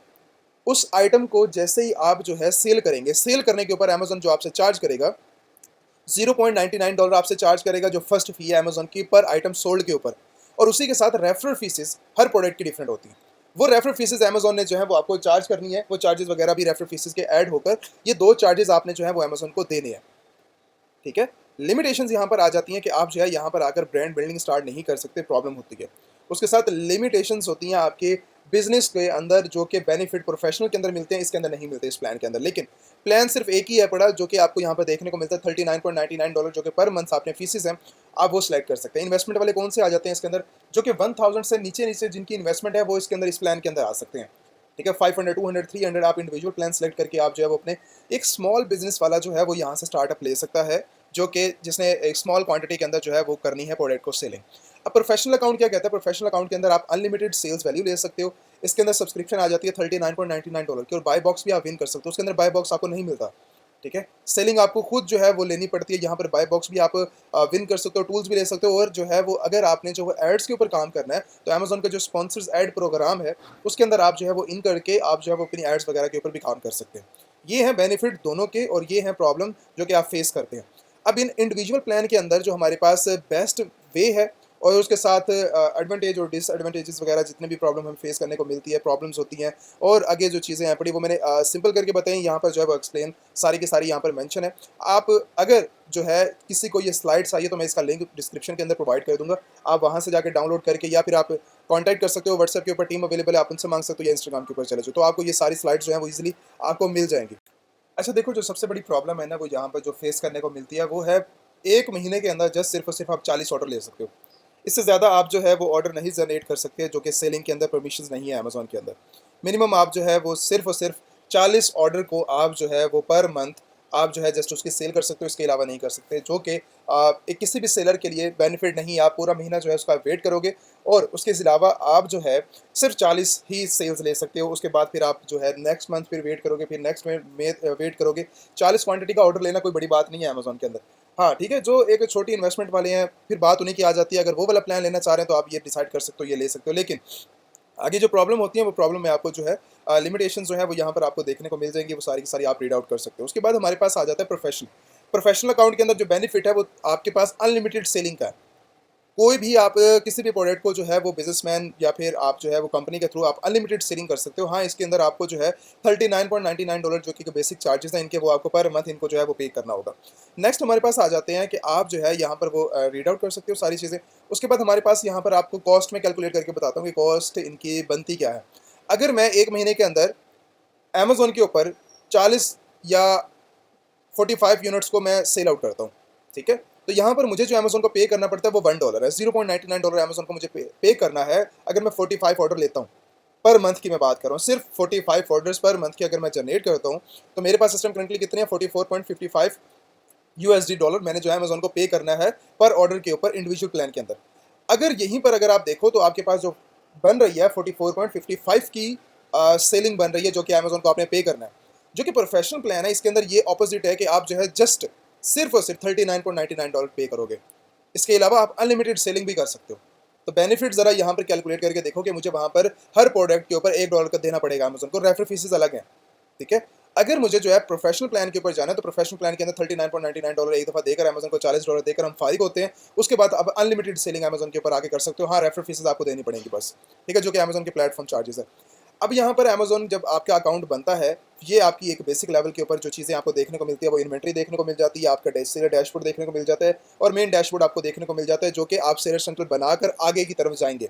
उस आइटम को जैसे ही आप जो है सेल करेंगे, सेल करने के ऊपर अमेज़न जो आपसे चार्ज करेगा, $0.99 आपसे चार्ज करेगा, जो फर्स्ट फी है अमेज़न की पर आइटम सोल्ड के ऊपर। और उसी के साथ रेफरल फीसेस हर प्रोडक्ट की डिफरेंट होती हैं। वो रेफरल फीसेस अमेज़न ने जो है वो आपको चार्ज करनी है, वो चार्जेस वगैरह भी रेफरल फीसेस के ऐड होकर, ये 2 चार्जेस आपने जो है वो अमेज़न को देने हैं। ठीक है? लिमिटेशंस यहाँ पर आ जाती हैं कि आप जो है यहाँ पर आकर ब्रांड बिल्डिंग स्टार्ट नहीं कर सकते, प्रॉब्लम होती है। उसके साथ लिमिटेशंस होती हैं आपके बिज़नेस के अंदर, जो कि बेनिफिट प्रोफेशनल के अंदर मिलते हैं, इसके अंदर नहीं मिलते इस प्लान के अंदर। लेकिन प्लान सिर्फ एक ही है पड़ा, जो कि आपको यहाँ पर देखने को मिलता है $39.99, जो कि पर मंथ आपने फीसेस हैं, आप वो सिलेक्ट कर सकते हैं। इन्वेस्टमेंट वाले कौन से आ जाते हैं इसके अंदर, जो कि 1000 से नीचे जिनकी इन्वेस्टमेंट है, वो इसके अंदर इस प्लान के अंदर आ सकते हैं। ठीक है? 500, 200, 300 आप इंडिविजुअल प्लान सेलेक्ट करके आप जो है वो अपने एक स्मॉल बिजनेस वाला जो है वो यहाँ से स्टार्टअप ले सकता है, जो कि जिसने एक स्मॉल क्वांटिटी के अंदर जो है वो करनी है प्रोडक्ट को सेलिंग। अब प्रोफेशनल अकाउंट क्या कहता है? प्रोफेशनल अकाउंट के अंदर आप अनलिमिटेड सेल्स वैल्यू ले सकते हो। इसके अंदर सब्सक्रिप्शन आ जाती है $39.99 की, और बाय बॉक्स भी आप विन कर सकते हो। उसके अंदर बाय बॉक्स आपको नहीं मिलता। ठीक है? सेलिंग आपको खुद जो है वो लेनी पड़ती है। यहाँ पर बाय बॉक्स भी आप विन कर सकते हो, टूल्स भी ले सकते हो, और जो है वो अगर आपने जो है एड्स के ऊपर काम करना है, तो अमेज़न का जो स्पॉन्सर्स एड प्रोग्राम है, उसके अंदर आप जो है वो इन करके आप जो है वो अपनी एड्स वगैरह के ऊपर भी काम कर सकते हैं। ये हैं बेनिफिट दोनों के, और ये हैं प्रॉब्लम जो कि आप फेस करते हैं। अब इन इंडिविजुअल प्लान के अंदर जो हमारे पास बेस्ट वे है, और उसके साथ एडवांटेज और डिसएडवांटेजेस वगैरह जितने भी प्रॉब्लम हमें फेस करने को मिलती है, प्रॉब्लम्स होती हैं, और आगे जो चीज़ें हैं पड़ी, वो मैंने सिंपल करके बताई यहाँ पर, जो है वो एक्सप्लेन सारी की सारी यहाँ पर मेंशन है। आप अगर जो है किसी को ये स्लाइड्स चाहिए, तो मैं इसका लिंक डिस्क्रिप्शन के अंदर प्रोवाइड कर दूंगा, आप वहाँ से जाकर डाउनलोड करके, या फिर आप कॉन्टैक्ट कर सकते हो व्हाट्सएप के ऊपर, टीम अवेलेबल है, आप उनसे मांग सकते हो, या इंस्टाग्राम के ऊपर चले जाओ, तो आपको ये सारी स्लाइड्स जो है वो ईजिली आपको मिल जाएंगी। अच्छा देखो, जो सबसे बड़ी प्रॉब्लम है ना, वो यहाँ पर जो फेस करने को मिलती है, वो है 1 महीने के अंदर जस्ट सिर्फ और सिर्फ आप 40 ऑर्डर ले सकते हो। इससे ज़्यादा आप जो है वो ऑर्डर नहीं जनरेट कर सकते, जो कि सेलिंग के अंदर परमिशंस नहीं है अमेज़न के अंदर। मिनिमम आप जो है वो सिर्फ और सिर्फ 40 ऑर्डर को आप जो है वो पर मंथ आप जो है जस्ट उसकी सेल कर सकते हो, इसके अलावा नहीं कर सकते, जो कि एक किसी भी सेलर के लिए बेनिफिट नहीं है। आप पूरा महीना जो है उसका वेट करोगे, और उसके अलावा आप जो है सिर्फ 40 ही सेल्स ले सकते हो। उसके बाद फिर आप जो है नेक्स्ट मंथ फिर वेट करोगे, फिर नेक्स्ट में वेट करोगे। 40 क्वांटिटी का ऑर्डर लेना कोई बड़ी बात नहीं है अमेज़न के अंदर। हाँ, ठीक है, जो एक छोटी इन्वेस्टमेंट वाले हैं, फिर बात उन्हीं की आ जाती है। अगर वो वाला प्लान लेना चाह रहे हैं, तो आप ये डिसाइड कर सकते हो, ये ले सकते हो। लेकिन आगे जो प्रॉब्लम होती है, वो प्रॉब्लम में आपको जो है लिमिटेशंस जो है वो यहाँ पर आपको देखने को मिल जाएंगी, वो सारी की सारी आप रीड आउट कर सकते हो। उसके बाद हमारे पास आ जाता है प्रोफेशनल अकाउंट के अंदर जो बेनिफिट है, वो आपके पास अनलिमिटेड सेलिंग का है। कोई भी आप किसी भी प्रोडक्ट को जो है वो बिजनेसमैन या फिर आप जो है वो कंपनी के थ्रू आप अनलिमिटेड सेलिंग कर सकते हो। हाँ, इसके अंदर आपको जो है $39.99 जो कि बेसिक चार्जेस हैं इनके, वो आपको पर मंथ इनको जो है वो पे करना होगा। नेक्स्ट हमारे पास आ जाते हैं कि आप जो है यहाँ पर वो रीड आउट कर सकते हो सारी चीज़ें। उसके बाद हमारे पास यहाँ पर आपको कॉस्ट में कैलकुलेट करके बताता हूँ कि कॉस्ट इनकी बनती क्या है। अगर मैं 1 महीने के अंदर अमेज़न के ऊपर 40 या 45 यूनिट्स को मैं सेल आउट करता हूँ, ठीक है? तो यहाँ पर मुझे जो अमेज़न को पे करना पड़ता है वो $1 है। $0.99 अमेज़न को मुझे पे करना है, अगर मैं 45 ऑर्डर लेता हूँ। पर मंथ की मैं बात कर रहा हूँ, सिर्फ 45 ऑर्डर्स पर मंथ की अगर मैं जनरेट करता हूँ, तो मेरे पास सिस्टम करंटली कितने हैं? $44.55 मैंने जो है अमेज़न को पे करना है पर ऑर्डर के ऊपर इंडिविजुअल प्लान के अंदर। अगर यहीं पर अगर आप देखो, तो आपके पास जो बन रही है 44.55 की सेलिंग बन रही है, जो कि अमेज़न को आपने पे करना है। जो कि प्रोफेशनल प्लान है, इसके अंदर ये ऑपोजिट है कि आप जो है जस्ट सिर्फ और सिर्फ $39.99 पे करोगे। इसके अलावा आप अनलिमिटेड सेलिंग भी कर सकते हो। तो बेनिफिट ज़रा यहाँ पर कैलकुलेट करके देखो कि मुझे वहाँ पर हर प्रोडक्ट के ऊपर $1 का देना पड़ेगा अमेज़न को, रेफर फीसेस अलग हैं, ठीक है? अगर मुझे जो है प्रोफेशनल प्लान के ऊपर जाना है, तो प्रोफेशनल प्लान के अंदर $39.99 एक दफ़ा देकर अमेज़न को $40 देकर हम फारिग होते हैं। उसके बाद अब अनलिमिटेड सेलिंग अमेज़न के ऊपर आके कर सकते हो। हाँ, रेफर फीसेस आपको देनी पड़ेंगी बस, ठीक है, जो कि अमेज़न के प्लेटफॉर्म चार्जेस है। अब यहाँ पर अमेज़न जब आपका अकाउंट बनता है, ये आपकी एक बेसिक लेवल के ऊपर जो चीज़ें आपको देखने को मिलती है, वो इन्वेंट्री देखने को मिल जाती है, आपका सेलर डैशबोर्ड देखने को मिल जाता है, और मेन डैशबोर्ड आपको देखने को मिल जाता है, जो कि आप सेलर सेंट्रल बनाकर आगे की तरफ जाएंगे,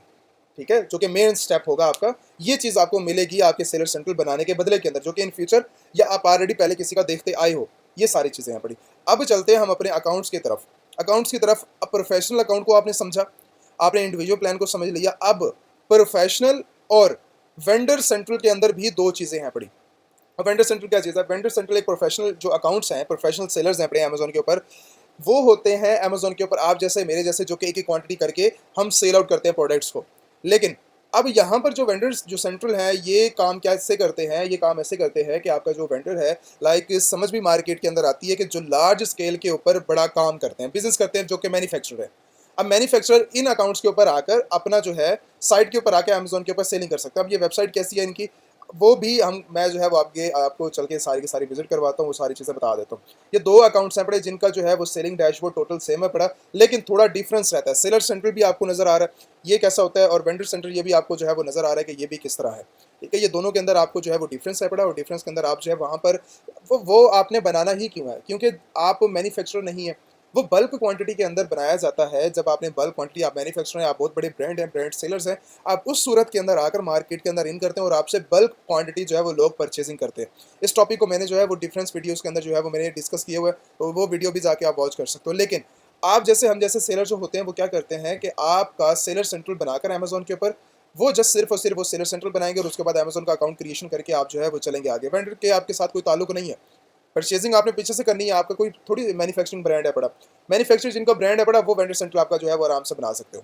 ठीक है, जो कि मेन स्टेप होगा आपका। ये चीज़ आपको मिलेगी आपके सेलर सेंट्रल बनाने के बदले के अंदर, जो कि इन फ्यूचर या आप ऑलरेडी पहले किसी का देखते आए हो। ये सारी चीज़ें हैं पड़ी। अब चलते हैं हम अपने अकाउंट्स की तरफ। अब प्रोफेशनल अकाउंट को आपने समझा, आपने इंडिविजुअल प्लान को समझ लिया। अब प्रोफेशनल और वेंडर सेंट्रल के अंदर भी 2 चीज़ें हैं पड़ी। अब वेंडर सेंट्रल क्या चीज़ है? वेंडर सेंट्रल एक प्रोफेशनल जो अकाउंट्स हैं, प्रोफेशनल सेलर्स हैं अपने अमेज़न के ऊपर, वो होते हैं अमेज़न के ऊपर आप जैसे मेरे जैसे, जो कि एक ही क्वांटिटी करके हम सेल आउट करते हैं प्रोडक्ट्स को। लेकिन अब यहाँ पर जो वेंडर्स जो सेंट्रल हैं ये काम कैसे करते हैं, ये काम ऐसे करते हैं कि आपका जो वेंडर है लाइक समझ भी मार्केट के अंदर आती है कि जो लार्ज स्केल के ऊपर बड़ा काम करते हैं, बिजनेस करते हैं, जो कि मैन्युफैक्चरर है। अब मैन्युफैक्चरर इन अकाउंट्स के ऊपर आकर अपना जो है साइट के ऊपर आकर अमेजोन के ऊपर सेलिंग कर सकता है। अब ये वेबसाइट कैसी है इनकी, वो भी मैं जो है वो आपको चल के सारी की सारी विजिट करवाता हूँ, वो सारी चीज़ें बता देता हूँ। ये दो अकाउंट्स हैं पड़े जिनका जो है वो सेलिंग डैशबोर्ड टोटल सेम है पड़ा, लेकिन थोड़ा डिफरेंस रहता है। सेलर सेंट्रल भी आपको नज़र आ रहा है ये कैसा होता है, और वेंडर सेंटर ये भी आपको जो है वो नज़र आ रहा है कि ये भी किस तरह है। ठीक है, ये दोनों के अंदर आपको जो है वो डिफरेंस है पड़ा, और डिफरेंस के अंदर आप जो है वहाँ पर वो आपने बनाना ही क्यों है, क्योंकि आप मैन्युफैक्चरर नहीं है। वो बल्क क्वांटिटी के अंदर बनाया जाता है। जब आपने बल्क क्वांटिटी, आप मैन्युफैक्चरर हैं, आप बहुत बड़े ब्रांड हैं, ब्रांड सेलर्स हैं, आप उस सूरत के अंदर आकर मार्केट के अंदर इन करते हैं और आपसे बल्क क्वांटिटी जो है वो लोग परचेजिंग करते हैं। इस टॉपिक को मैंने जो है वो डिफरेंस वीडियोस के अंदर जो है वो मैंने डिस्कस किए हुए हैं, तो वो वीडियो भी जाके आप वॉच कर सकते हो। लेकिन आप जैसे हम जैसे सेलर जो होते हैं वो क्या करते हैं कि आपका सेलर सेंट्रल बनाकर अमेजोन के ऊपर वो जस्ट सिर्फ और सिर्फ वो सेलर सेंट्रल बनाएंगे, और उसके बाद अमेजोन का अकाउंट क्रिएशन करके आप जो है वो चलेंगे आगे। वेंडर के आपके साथ कोई ताल्लुक नहीं है, परचेजिंग आपने पीछे से करनी है। आपका कोई थोड़ी मैन्युफैक्चरिंग ब्रांड है बड़ा, मैन्युफैक्चर जिनका ब्रांड है बड़ा, वो वेंडर सेंट्रल आपका जो है वो आराम से बना सकते हो।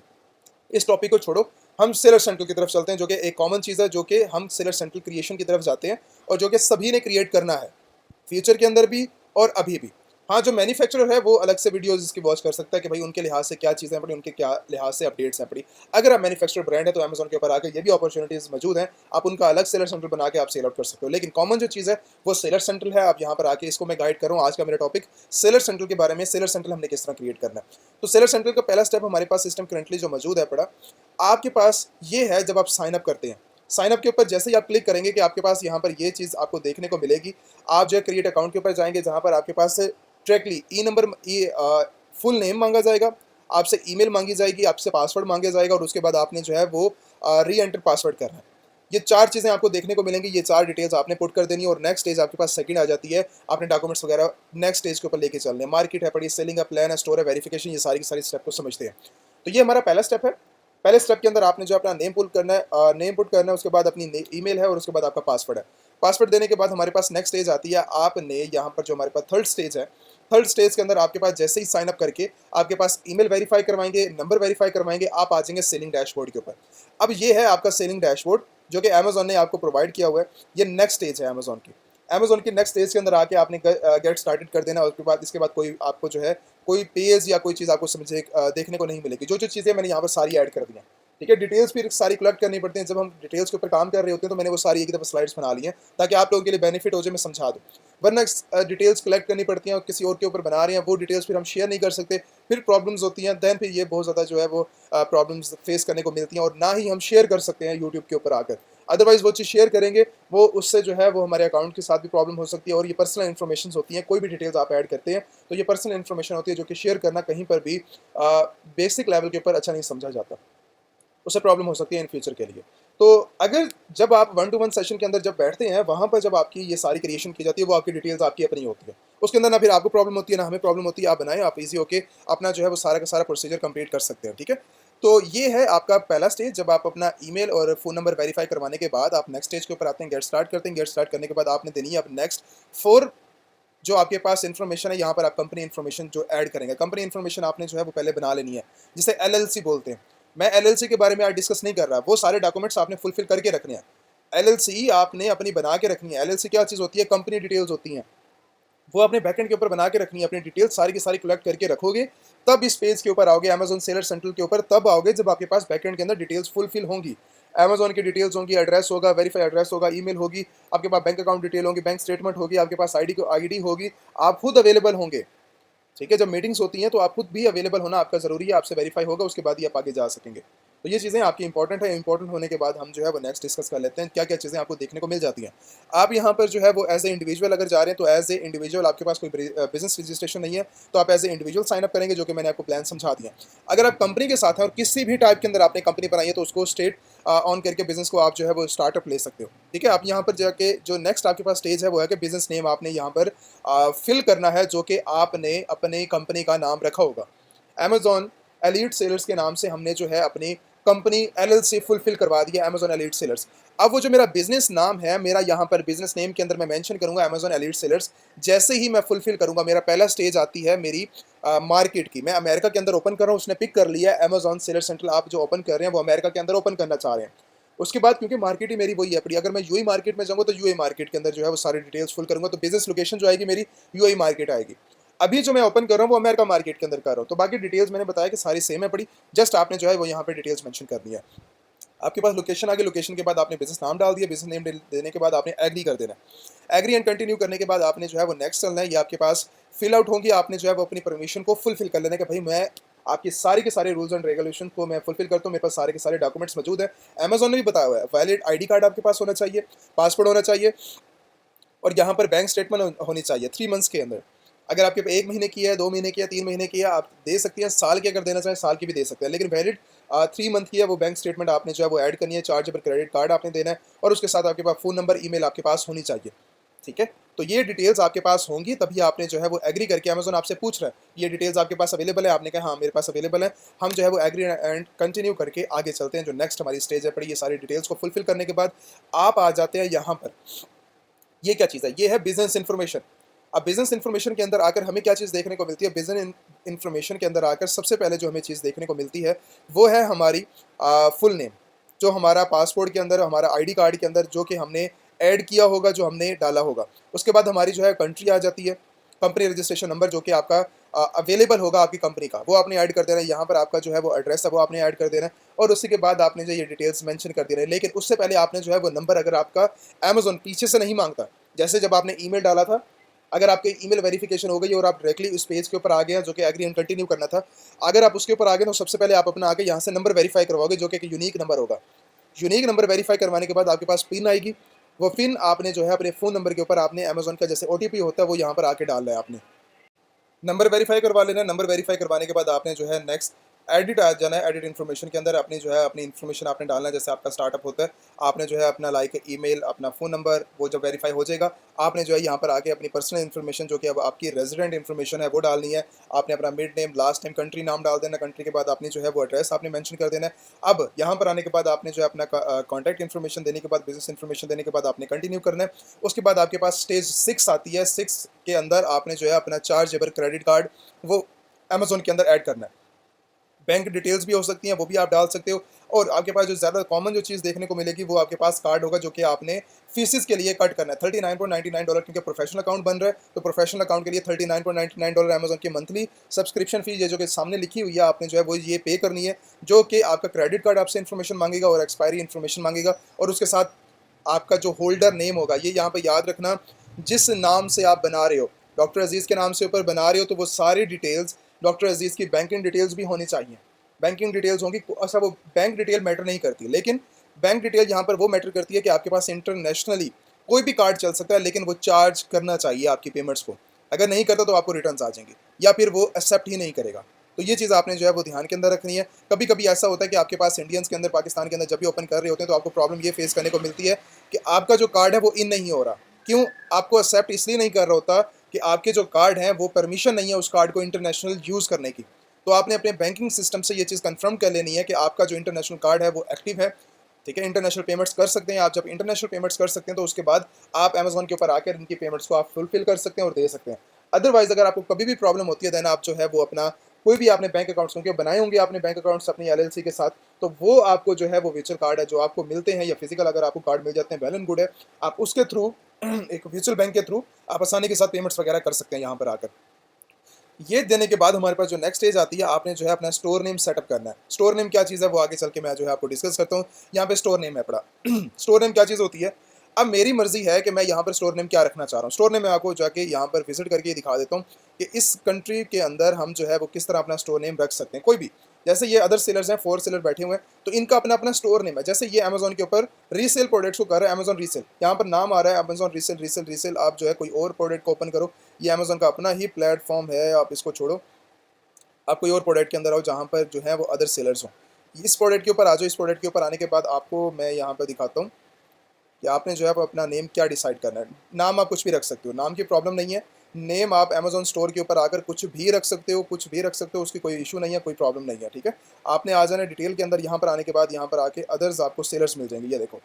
इस टॉपिक को छोड़ो, हम सेलर सेंट्रल की तरफ चलते हैं, जो कि एक कॉमन चीज़ है, जो कि हम सेलर सेंट्रल क्रिएशन की तरफ जाते हैं और जो कि सभी ने क्रिएट करना है फ्यूचर के अंदर भी और अभी भी। हाँ, जो मैन्युफैक्चरर है वो अलग से वीडियोज़ इसकी वॉच कर सकता है कि भाई उनके लिहाज से क्या चीज़ें पड़ी, उनके क्या लिहाज से अपडेट्स हैं पड़ी। अगर आप मैन्युफैक्चरर ब्रांड है तो अमेजोन के ऊपर आकर ये भी अपॉर्चुनिटीज़ मौजूद हैं, आप उनका अलग सेलर सेंटर बना के आप सेल आउट कर सकते हो। लेकिन कॉमन जो चीज़ है वो सेलर सेंट्रल है। आप यहाँ पर आके इसको मैं गाइड कर रहा हूँ। आज का मेरा टॉपिक सेलर सेंट्रल के बारे में, सेलर सेंट्रल हमने किस तरह क्रिएट करना है। तो सेलर सेंट्रल का पहला स्टेप हमारे पास सिस्टम करंटली जो मौजूद है पड़ा, आपके पास ये है। जब आप साइन अप करते हैं, साइन अप के ऊपर जैसे ही आप क्लिक करेंगे कि आपके पास यहाँ पर ये चीज़ आपको देखने को मिलेगी। आप जो है क्रिएट अकाउंट के ऊपर जाएंगे, जहाँ पर आपके पास डायरेक्टली ई नंबर, फुल नेम मांगा जाएगा, आपसे ईमेल मांगी जाएगी, आपसे पासवर्ड मांगा जाएगा, और उसके बाद आपने जो है वो री एंटर पासवर्ड करना है। ये चार चीज़ें आपको देखने को मिलेंगी, ये चार डिटेल्स आपने पुट कर देनी है, और नेक्स्ट स्टेज आपके पास सेकंड आ जाती है। आपने डॉक्यूमेंट्स वगैरह नेक्स्ट स्टेज के ऊपर लेके चलने हैं। मार्केट है पड़ी, सेलिंग है, प्लान है, स्टोर है, वेरिफिकेशन, ये सारी की सारी स्टेप को समझते हैं। तो ये हमारा पहला स्टेप है। पहले स्टेप के अंदर आपने जो अपना नेम पुट करना है, नेम पुट करना है, उसके बाद अपनी ईमेल है, और उसके बाद आपका पासवर्ड है। पासवर्ड देने के बाद हमारे पास नेक्स्ट स्टेज आती है। आपने यहाँ पर जो हमारे पास थर्ड स्टेज है, थर्ड स्टेज के अंदर आपके पास जैसे ही साइन अप करके आपके पास ईमेल वेरीफाई करवाएंगे, नंबर वेरीफाई करवाएंगे, आप आ जाएंगे सेलिंग डैशबोर्ड के ऊपर। अब ये है आपका सेलिंग डैशबोर्ड जो कि अमेजोन ने आपको प्रोवाइड किया हुआ है। ये नेक्स्ट स्टेज है अमेजोन की। अमेजोन की नेक्स्ट स्टेज के अंदर आके आपने गेट स्टार्टेड कर देना। उसके बाद इसके बाद कोई आपको जो है कोई पेज या कोई चीज़ आपको समझे देखने को नहीं मिलेगी। जो जो चीज़ें मैंने यहाँ पर सारी ऐड कर दी हैं, ठीक है। डिटेल्स फिर सारी कलेक्ट करनी पड़ती हैं। जब हम डिटेल्स के ऊपर काम कर रहे होते हैं तो मैंने वो सारी एक दफ़ा स्लाइड्स बना ली हैं ताकि आप लोगों के लिए बेनिफिट हो जाए, मैं समझा दूँ। वरना डिटेल्स कलेक्ट करनी पड़ती हैं और किसी और के ऊपर बना रहे हैं, वो डिटेल्स फिर हम शेयर नहीं कर सकते, फिर प्रॉब्लम्स होती हैं। दैन फिर ये बहुत ज़्यादा जो है वो प्रॉब्लम्स फेस करने को मिलती हैं, और ना ही हम शेयर कर सकते हैं यूट्यूब के ऊपर आकर। अदरवाइज़ वो चीज़ शेयर करेंगे, वो उससे जो है वो हमारे अकाउंट के साथ भी प्रॉब्लम हो सकती है। और ये पर्सनल इन्फॉर्मेशन होती हैं, कोई भी डिटेल्स आप ऐड करते हैं तो ये पर्सनल इन्फॉर्मेशन होती है, जो कि शेयर करना कहीं पर भी बेसिक लेवल के ऊपर अच्छा नहीं समझा जाता। उससे प्रॉब्लम हो सकती है इन फ्यूचर के लिए। तो अगर जब आप 1 टू 1 सेशन के अंदर जब बैठते हैं, वहाँ पर जब आपकी ये सारी क्रिएशन की जाती है, वो आपकी डिटेल्स आपकी अपनी होती है। उसके अंदर ना फिर आपको प्रॉब्लम होती है, ना हमें प्रॉब्लम होती है। आप बनाएँ, आप ईज़ी होके अपना जो है वो सारा का सारा प्रोसीजर कंप्लीट कर सकते हैं, ठीक है। तो ये है आपका पहला स्टेज। जब आप अपना ईमेल और फ़ोन नंबर वेरीफाई करवाने के बाद आप नेक्स्ट स्टेज के ऊपर आते हैं, गेट स्टार्ट करते हैं। गेट स्टार्ट करने के बाद आपने देनी है अब नेक्स्ट 4 जो आपके पास इन्फॉर्मेशन है। यहाँ पर आप कंपनी इन्फॉर्मेशन जो ऐड करेंगे, कंपनी इन्फॉर्मेशन आपने जो है वो पहले बना लेनी है, जिसे एलएलसी बोलते हैं। मैं एलएलसी के बारे में आज डिस्कस नहीं कर रहा, वो सारे डॉक्यूमेंट्स आपने फुलफिल करके रखने हैं। एलएलसी आपने अपनी बना के रखनी है। एलएलसी क्या चीज़ होती है? कंपनी डिटेल्स होती हैं, वो अपने बैकएंड के ऊपर बना के रखनी है। अपनी डिटेल्स सारी की सारी कलेक्ट करके रखोगे, तब इस पेज के ऊपर आओगे, अमेजोन सेलर सेंट्रल के ऊपर तब आओगे जब आपके पास बैकएंड के अंदर डिटेल्स फुलफिल होंगी। अमेजोन की डिटेल्स होंगी, एड्रेस होगा, वेरीफाई एड्रेस होगा, ईमेल होगी, आपके पास बैंक अकाउंट डिटेल होगी, बैंक स्टेटमेंट होगी, आपके पास आईडी होगी, आप खुद अवेलेबल होंगे, ठीक है। जब मीटिंग्स होती हैं तो आप खुद भी अवेलेबल होना आपका ज़रूरी है। आपसे वेरीफाई होगा, उसके बाद ही आप आगे जा सकेंगे। तो ये चीज़ें आपकी इंपॉर्टेंट है। इंपॉर्टेंट होने के बाद हम जो है वो नेक्स्ट डिस्कस कर लेते हैं क्या क्या चीज़ें आपको देखने को मिल जाती हैं। आप यहाँ पर जो है वो एज ए इंडिविजुअल अगर जा रहे हैं तो एज ए इंडिविजुअल आपके पास कोई बिजनेस रजिस्ट्रेशन नहीं है, तो आप as a individual sign up करेंगे, जो कि मैंने आपको प्लान समझा दिया। अगर आप कंपनी के साथ हैं और किसी भी टाइप के अंदर आपने कंपनी बनाई है तो उसको स्टेट ऑन करके बिजनेस को आप जो है वो स्टार्टअप ले सकते हो, ठीक है। आप यहाँ पर जाके जो नेक्स्ट आपके पास स्टेज है वो है कि बिजनेस नेम आपने यहाँ पर फिल करना है, जो कि आपने अपने कंपनी का नाम रखा होगा। अमेजॉन एलीट सेलर्स के नाम से हमने जो है अपनी कंपनी एलएलसी फुलफिल करवा दी है, अमेजॉन एलीट सेलर्स। अब वो जो मेरा बिजनेस नाम है, मेरा यहाँ पर बिजनेस नेम के अंदर मैं मेंशन करूंगा अमेजॉन एलीट सेलर्स। जैसे ही मैं फुलफिल करूंगा, मेरा पहला स्टेज आती है मेरी मार्केट की। मैं अमेरिका के अंदर ओपन कर रहा हूँ, उसने पिक कर लिया है अमेजॉन सेलर सेंट्रल। आप जो ओपन कर रहे हैं वो अमेरिका के अंदर ओपन करना चाह रहे हैं, उसके बाद क्योंकि मार्केट ही मेरी वही है पड़ी, अगर मैं यूएई मार्केट में जाऊँगा तो यूएई मार्केट के अंदर जो है वो सारी डिटेल्स फिल करूँगा, तो बिज़नेस लोकेशन जो आएगी मेरी यूएई मार्केट आएगी। अभी जो मैं ओपन कर रहा हूँ वो अमेरिका मार्केट के अंदर कर रहा हूँ, तो बाकी डिटेल्स मैंने बताया कि सारी सेम है पड़ी, जस्ट आपने जो है वो यहाँ पे डिटेल्स मेंशन करनी है। आपके पास लोकेशन आ गई, लोकेशन के बाद आपने बिजनेस नाम डाल दिया, बिजनेस नेम देने के बाद आपने एग्री कर देना है। एग्री एंड कंटिन्यू करने के बाद आपने जो है वो नेक्स्ट चलना है, ये आपके पास फिल आउट होंगी, आपने जो है वो अपनी परमिशन को फुलफिल कर लेना है कि भाई मैं आपके सारे के सारे रूल्स एंड रेगुलेशन को मैं फुलफिल करता हूँ, मेरे पास सारे के सारे डॉक्यूमेंट्स मौजूद है। अमेजोन ने भी बताया हुआ है वैलिड आईडी कार्ड आपके पास होना चाहिए, पासपोर्ट होना चाहिए, और यहाँ पर बैंक स्टेटमेंट होनी चाहिए 3 मंथ्स के अंदर। अगर आपके पे 1 महीने की है, 2 महीने की है, 3 महीने की है, आप दे सकती हैं। साल की अगर देना चाहें साल की भी दे सकते हैं, लेकिन वैलिड 3 मंथ की है वो बैंक स्टेटमेंट आपने जो है वो ऐड करनी है। चार्जेबल क्रेडिट कार्ड आपने देना है, और उसके साथ आपके पास फ़ोन नंबर, ईमेल आपके पास होनी चाहिए। ठीक है, तो ये डिटेल्स आपके पास होंगी, तभी आपने जो है वो एग्री करके, अमेजोन आपसे पूछ रहा है ये डिटेल्स आपके पास अवेलेबल है, आपने कहा हाँ मेरे पास अवेलेबल है, हम जो है वो एग्री एंड कंटिन्यू करके आगे चलते हैं। जो नेक्स्ट हमारी स्टेज है पड़ी, ये सारी डिटेल्स को फुलफिल करने के बाद आप आ जाते हैं यहाँ पर। ये क्या चीज़ है? ये है बिजनेस इन्फॉर्मेशन। अब बिजनेस इन्फॉर्मेशन के अंदर आकर हमें क्या चीज़ देखने को मिलती है? बिजनेस इन्फॉर्मेशन के अंदर आकर सबसे पहले जो हमें चीज़ देखने को मिलती है वो है हमारी फुल नेम, जो हमारा पासपोर्ट के अंदर, हमारा आईडी कार्ड के अंदर जो कि हमने ऐड किया होगा, जो हमने डाला होगा। उसके बाद हमारी जो है कंट्री आ जाती है, कंपनी रजिस्ट्रेशन नंबर जो कि आपका अवेलेबल होगा आपकी कंपनी का, वो आपने ऐड कर देना है। यहाँ पर आपका जो है वो एड्रेस है वो आपने ऐड कर देना है, और उसी के बाद आपने जो ये डिटेल्स मेंशन कर देना है। लेकिन उससे पहले आपने जो है वो नंबर, अगर आपका अमेजोन पीछे से नहीं मांगता, जैसे जब आपने ईमेल डाला था, अगर आपके ईमेल वेरिफिकेशन हो गई और आप डायरेक्टली उस पेज के ऊपर आ गए हैं जो कि एग्री एंड कंटिन्यू करना था, अगर आप उसके ऊपर आ गए तो सबसे पहले आप अपना आगे यहाँ से नंबर वेरीफाई करवाओगे, जो कि एक यूनिक नंबर होगा। यूनिक नंबर वेरीफाई करवाने के बाद आपके पास पिन आएगी, वो पिन आपने जो है अपने फ़ोन नंबर के ऊपर आपने अमेजोन का जैसे ओटीपी होता है वो यहाँ पर आके डालना है। आपने नंबर वेरीफाई करवा लेना है। नंबर वेरीफाई करवाने के बाद आपने जो है नेक्स्ट एडिट आ जाना है। एडिट इन्फॉर्मेशन के अंदर अपनी जो है अपनी इन्फॉर्मेशन आपने डालना है, जैसे आपका स्टार्टअप होता है, आपने जो है अपना लाइक ईमेल, अपना फ़ोन नंबर, वो जब वेरीफाई हो जाएगा आपने जो है यहाँ पर आके अपनी पर्सनल इन्फॉर्मेशन जो कि अब आपकी रेजिडेंट इन्फॉर्मेशन है वो डालनी है। आपने अपना mid name, last name, country नाम डाल देना। कंट्री के बाद आपने जो है वो एड्रेस आपने मेंशन कर देना है। अब यहाँ पर आने के बाद आपने जो है अपना कॉन्टैक्ट इन्फॉर्मेशन देने के बाद, बिजनेस इन्फॉर्मेशन देने के बाद आपने कंटिन्यू करना है। उसके बाद आपके पास स्टेज 6 आती है। 6 के अंदर आपने जो है अपना चार्जेबल क्रेडिट कार्ड वो अमेजोन के अंदर ऐड करना है। बैंक डिटेल्स भी हो सकती हैं, वो भी आप डाल सकते हो। और आपके पास जो ज़्यादा कॉमन जो चीज़ देखने को मिलेगी वो आपके पास कार्ड होगा, जो कि आपने फीसिस के लिए कट करना है। $39.99, क्योंकि प्रोफेशनल अकाउंट बन रहा है, तो प्रोफेशनल अकाउंट के लिए $39.99 अमेजोन की मंथली सब्सक्रिप्शन फीस, ये जो कि सामने लिखी हुई है, आपने जो है वो ये पे करनी है। जो कि आपका क्रेडिट कार्ड आपसे इन्फॉर्मेशन मांगेगा और एक्सपायरी इन्फॉर्मेशन मांगेगा, और उसके साथ आपका जो होल्डर नेम होगा, ये यहाँ पर याद रखना, जिस नाम से आप बना रहे हो, डॉक्टर अजीज़ के नाम से ऊपर बना रहे हो, तो वो सारी डिटेल्स डॉक्टर अजीज़ की बैंकिंग डिटेल्स भी होनी चाहिए। बैंकिंग डिटेल्स होंगी, अच्छा वो बैंक डिटेल मैटर नहीं करती, लेकिन बैंक डिटेल यहाँ पर वो मैटर करती है कि आपके पास इंटरनेशनली कोई भी कार्ड चल सकता है, लेकिन वो चार्ज करना चाहिए आपकी पेमेंट्स को। अगर नहीं करता तो आपको रिटर्न्स आ जाएंगे, या फिर वो एक्सेप्ट ही नहीं करेगा। तो ये चीज़ आपने जो है वो ध्यान के अंदर रखनी है। कभी कभी ऐसा होता है कि आपके पास इंडियंस के अंदर, पाकिस्तान के अंदर जब भी ओपन कर रहे होते हैं तो आपको प्रॉब्लम ये फेस करने को मिलती है कि आपका जो कार्ड है वो इन नहीं हो रहा। क्यों? आपको एक्सेप्ट इसलिए नहीं कर रहा होता कि आपके जो कार्ड हैं वो परमिशन नहीं है उस कार्ड को इंटरनेशनल यूज़ करने की। तो आपने अपने बैंकिंग सिस्टम से ये चीज़ कंफर्म कर लेनी है कि आपका जो इंटरनेशनल कार्ड है वो एक्टिव है। ठीक है, इंटरनेशनल पेमेंट्स कर सकते हैं आप। जब इंटरनेशनल पेमेंट्स कर सकते हैं तो उसके बाद आप अमेजोन के ऊपर आकर इनकी पेमेंट्स को आप फुलफिल कर सकते हैं और दे सकते हैं। अदरवाइज अगर आपको कभी भी प्रॉब्लम होती है, देन आप जो है वो अपना कोई भी आपने बैंक अकाउंट्स, क्योंकि बनाए होंगे आपने बैंक अकाउंट्स अपनी एलएलसी के साथ, तो वो आपको जो है वो वर्चुअल कार्ड है जो आपको मिलते हैं, या फिजिकल अगर आपको कार्ड मिल जाते हैं वेल एंड गुड है। आप उसके थ्रू एक वर्चुअल बैंक के थ्रू आप आसानी के साथ पेमेंट्स वगैरह कर सकते हैं यहाँ पर आकर। ये देने के बाद हमारे पास जो नेक्स्ट स्टेज आती है, आपने जो है अपना स्टोर नेम सेटअप करना है। स्टोर नेम क्या चीज़ है वो आगे चल के मैं जो है आपको डिस्कस करता हूँ। यहाँ पे स्टोर नेम है पड़ा। स्टोर नेम क्या चीज़ होती है? अब मेरी मर्जी है कि मैं यहाँ पर स्टोर नेम क्या रखना चाह रहा हूँ। स्टोर नेम मैं आपको जाके यहाँ पर विजिट करके दिखा देता हूँ कि इस कंट्री के अंदर हम जो है वो किस तरह अपना स्टोर नेम रख सकते हैं। कोई भी, जैसे ये अदर सेलर्स हैं, 4 सेलर बैठे हुए हैं, तो इनका अपना अपना स्टोर नेम है। जैसे ये अमेजोन के ऊपर रीसेल प्रोडक्ट्स को कर रहा है, अमेजोन रीसेल, यहाँ पर नाम आ रहा है अमेजोन रीसेल रीसेल रीसेल। आप जो है कोई और प्रोडक्ट को ओपन करो, ये अमेजोन का अपना ही प्लेटफॉर्म है, आप इसको छोड़ो, आप कोई और प्रोडक्ट के अंदर आओ जहाँ पर जो है वो अदर सेलर्स हों। इस प्रोडक्ट के ऊपर आ जाओ। इस प्रोडक्ट के ऊपर आने के बाद आपको मैं यहाँ पर दिखाता हूँ कि आपने जो है वो अपना नेम क्या डिसाइड करना है। नाम आप कुछ भी रख सकते हो, नाम की प्रॉब्लम नहीं है। नेम आप अमेजोन स्टोर के ऊपर आकर कुछ भी रख सकते हो, कुछ भी रख सकते हो, उसकी कोई इशू नहीं है, कोई प्रॉब्लम नहीं है। ठीक है, आपने आ जाना डिटेल के अंदर। यहाँ पर आने के बाद यहाँ पर आके अदर्स आपको सेलर्स मिल जाएंगे। ये देखो,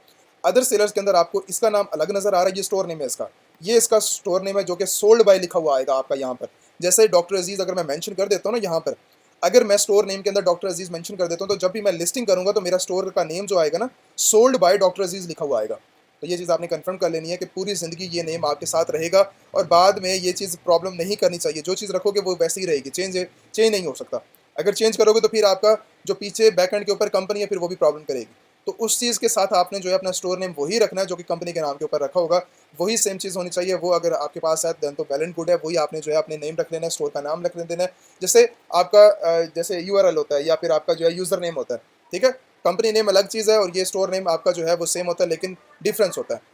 अदर सेलर्स के अंदर आपको इसका नाम अलग नज़र आ रहा है, ये स्टोर नेम है इसका, ये इसका स्टोर नेम है जो कि सोल्ड बाय लिखा हुआ आएगा आपका यहाँ पर। जैसे डॉक्टर अजीज़ अगर मैं मेंशन कर देता हूँ ना यहाँ पर, अगर मैं स्टोर नेम के अंदर डॉक्टर अजीज़ मेंशन कर देता हूँ, तो जब भी मैं लिस्टिंग करूँगा तो मेरा स्टोर का नेम जो आएगा ना, सोल्ड बाय डॉक्टर अजीज़ लिखा हुआ आएगा। तो ये चीज़ आपने कंफर्म कर लेनी है कि पूरी ज़िंदगी ये नेम आपके साथ रहेगा, और बाद में ये चीज़ प्रॉब्लम नहीं करनी चाहिए। जो चीज़ रखोगे वो वैसे ही रहेगी, चेंज नहीं हो सकता। अगर चेंज करोगे तो फिर आपका जो पीछे बैकएंड के ऊपर कंपनी है, फिर वो भी प्रॉब्लम करेगी। तो उस चीज़ के साथ आपने जो है अपना स्टोर नेम वही रखना है जो कि कंपनी के नाम के ऊपर रखा होगा, वही सेम चीज़ होनी चाहिए। वो अगर आपके पास है देन तो वेल एंड गुड है, वही आपने जो है अपने नेम रख लेना है, स्टोर का नाम रख देना है। जैसे आपका जैसे यूआरएल होता है या फिर आपका जो है यूज़र नेम होता है, ठीक है? कंपनी नेम अलग चीज़ है और ये स्टोर नेम आपका जो है वो सेम होता है, लेकिन डिफरेंस होता है।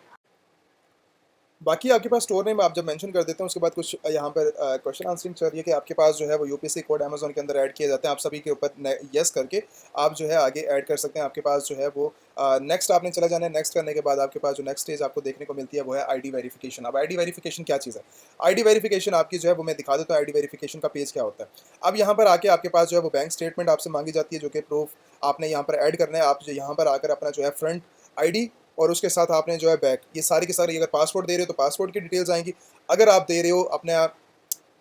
बाकी आपके पास स्टोर नेम आप जब मेंशन कर देते हैं, उसके बाद कुछ यहाँ पर क्वेश्चन आंसरिंग चल रही है कि आपके पास जो है वो यूपीसी कोड अमेज़न के अंदर ऐड किए जाते हैं। आप सभी के ऊपर येस करके आप जो है आगे ऐड कर सकते हैं। आपके पास जो है वो नेक्स्ट आपने चला जाना है। नेक्स्ट करने के बाद आपके पास जो नेक्स्ट स्टेज आपको देखने को मिलती है वो है आईडी वेरिफिकेशन। अब आईडी वेरिफिकेशन क्या चीज़ है? आईडी वेरिफिकेशन आपकी जो है वो मैं दिखा देता हूँ आईडी वेरिफिकेशन का पेज क्या होता है। अब यहाँ पर आके आपके पास जो है वो बैंक स्टेटमेंट आपसे मांगी जाती है, जो कि प्रूफ आपने यहाँ पर ऐड करना है। आप जो यहाँ पर आकर अपना जो है फ्रंट आईडी और उसके साथ आपने जो है बैक, ये सारी की सारी, अगर पासपोर्ट दे रहे हो तो पासपोर्ट की डिटेल्स आएंगी। अगर आप दे रहे हो अपने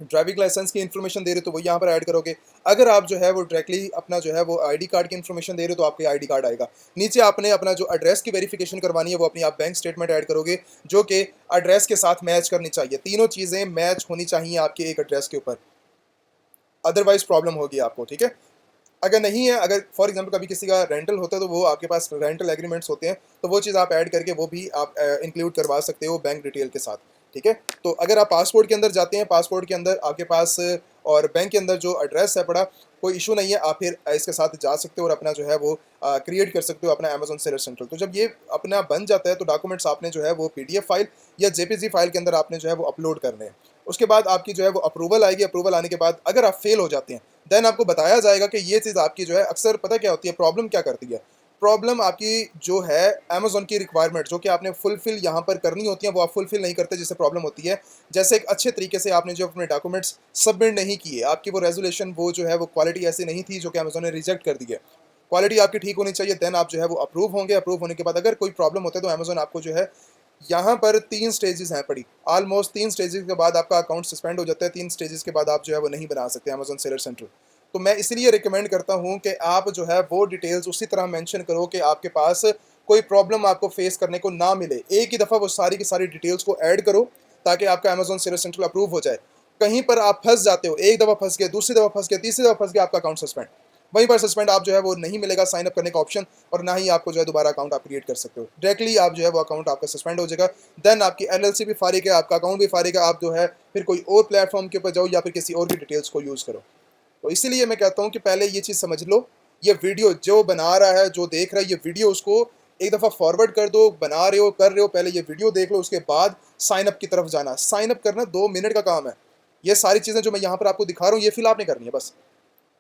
ड्राइविंग लाइसेंस की इन्फॉर्मेशन दे रहे हो तो वो यहाँ पर ऐड करोगे। अगर आप जो है वो डायरेक्टली अपना जो है वो आईडी कार्ड की इन्फॉर्मेशन दे रहे हो तो आपका आईडी कार्ड आएगा। नीचे आपने अपना जो एड्रेस की वेरिफिकेशन करवानी है वो अपनी आप बैंक स्टेटमेंट ऐड करोगे, जो कि एड्रेस के साथ मैच करनी चाहिए। तीनों चीज़ें मैच होनी चाहिए आपके एक एड्रेस के ऊपर, अदरवाइज प्रॉब्लम होगी आपको, ठीक है? अगर नहीं है, अगर फॉर एग्जांपल कभी किसी का रेंटल होता है तो वो आपके पास रेंटल एग्रीमेंट्स होते हैं, तो वो चीज़ आप ऐड करके वो भी आप इंक्लूड करवा सकते हो बैंक डिटेल के साथ, ठीक है? तो अगर आप पासपोर्ट के अंदर जाते हैं, पासपोर्ट के अंदर आपके पास और बैंक के अंदर जो एड्रेस है पड़ा, कोई इशू नहीं है। आप फिर इसके साथ जा सकते हो और अपना जो है वो क्रिएट कर सकते हो अपना अमेजोन सेलर सेंट्रल। तो जब ये अपना बन जाता है तो डॉक्यूमेंट्स आपने जो है वो पीडीएफ फाइल या जेपीजी फाइल के अंदर आपने जो है वो अपलोड करने हैं। उसके बाद आपकी जो है वो अप्रूवल आएगी। अप्रूवल आने के बाद अगर आप फेल हो जाते हैं, देन आपको बताया जाएगा कि ये चीज़ आपकी जो है, अक्सर पता क्या होती है प्रॉब्लम क्या करती है? प्रॉब्लम आपकी जो है अमेज़न की रिक्वायरमेंट जो कि आपने फुलफ़िल यहाँ पर करनी होती है, वो आप फुलफ़िल नहीं करते, जिससे प्रॉब्लम होती है। जैसे एक अच्छे तरीके से आपने जो अपने डॉक्यूमेंट्स सबमिट नहीं किए, आपकी वो रेज़ोल्यूशन वो जो है वो क्वालिटी ऐसी नहीं थी जो कि अमेज़न ने रिजेक्ट कर दी है। क्वालिटी आपकी ठीक होनी चाहिए, देन आप जो है वो अप्रूव होंगे। अप्रूव होने के बाद अगर कोई प्रॉब्लम होता है तो अमेज़न आपको जो है, यहाँ पर 3 स्टेजेस हैं पड़ी, ऑलमोस्ट 3 स्टेजेस के बाद आपका अकाउंट सस्पेंड हो जाता है। 3 स्टेजेस के बाद आप जो है वो नहीं बना सकते अमेज़न सेलर सेंट्रल। तो मैं इसलिए रिकमेंड करता हूँ कि आप जो है वो डिटेल्स उसी तरह मेंशन करो कि आपके पास कोई प्रॉब्लम आपको फेस करने को ना मिले। एक ही दफ़ा वो सारी की सारी डिटेल्स को ऐड करो ताकि आपका अमेज़न सेलर सेंट्रल अप्रूव हो जाए। कहीं पर आप फँस जाते हो, एक दफ़ा फँस गए, दूसरी दफ़ा फँस गए, तीसरी दफ़ा फँस गया, आपका अकाउंट सस्पेंड। वहीं पर सस्पेंड आप जो है वो नहीं मिलेगा साइन अप करने का ऑप्शन, और ना ही आपको जो है दोबारा अकाउंट आप क्रिएट कर सकते हो। डायरेक्टली आप जो है वो अकाउंट आपका सस्पेंड हो जाएगा। देन आपकी एलएलसी भी फारिग है, आपका अकाउंट भी फारिग है। आप जो है फिर कोई और प्लेटफॉर्म के ऊपर जाओ या फिर किसी और की डिटेल्स को यूज़ करो। तो इसीलिए मैं कहता हूँ कि पहले ये चीज़ समझ लो। ये वीडियो जो बना रहा है, जो देख रहा है, ये वीडियो उसको एक दफ़ा फॉरवर्ड कर दो। बना रहे हो, कर रहे हो, पहले ये वीडियो देख लो, उसके बाद साइन अप की तरफ जाना। साइन अप करना 2 मिनट का काम है। ये सारी चीज़ें जो मैं यहाँ पर आपको दिखा रहा हूँ, ये फिल आपने करनी है बस।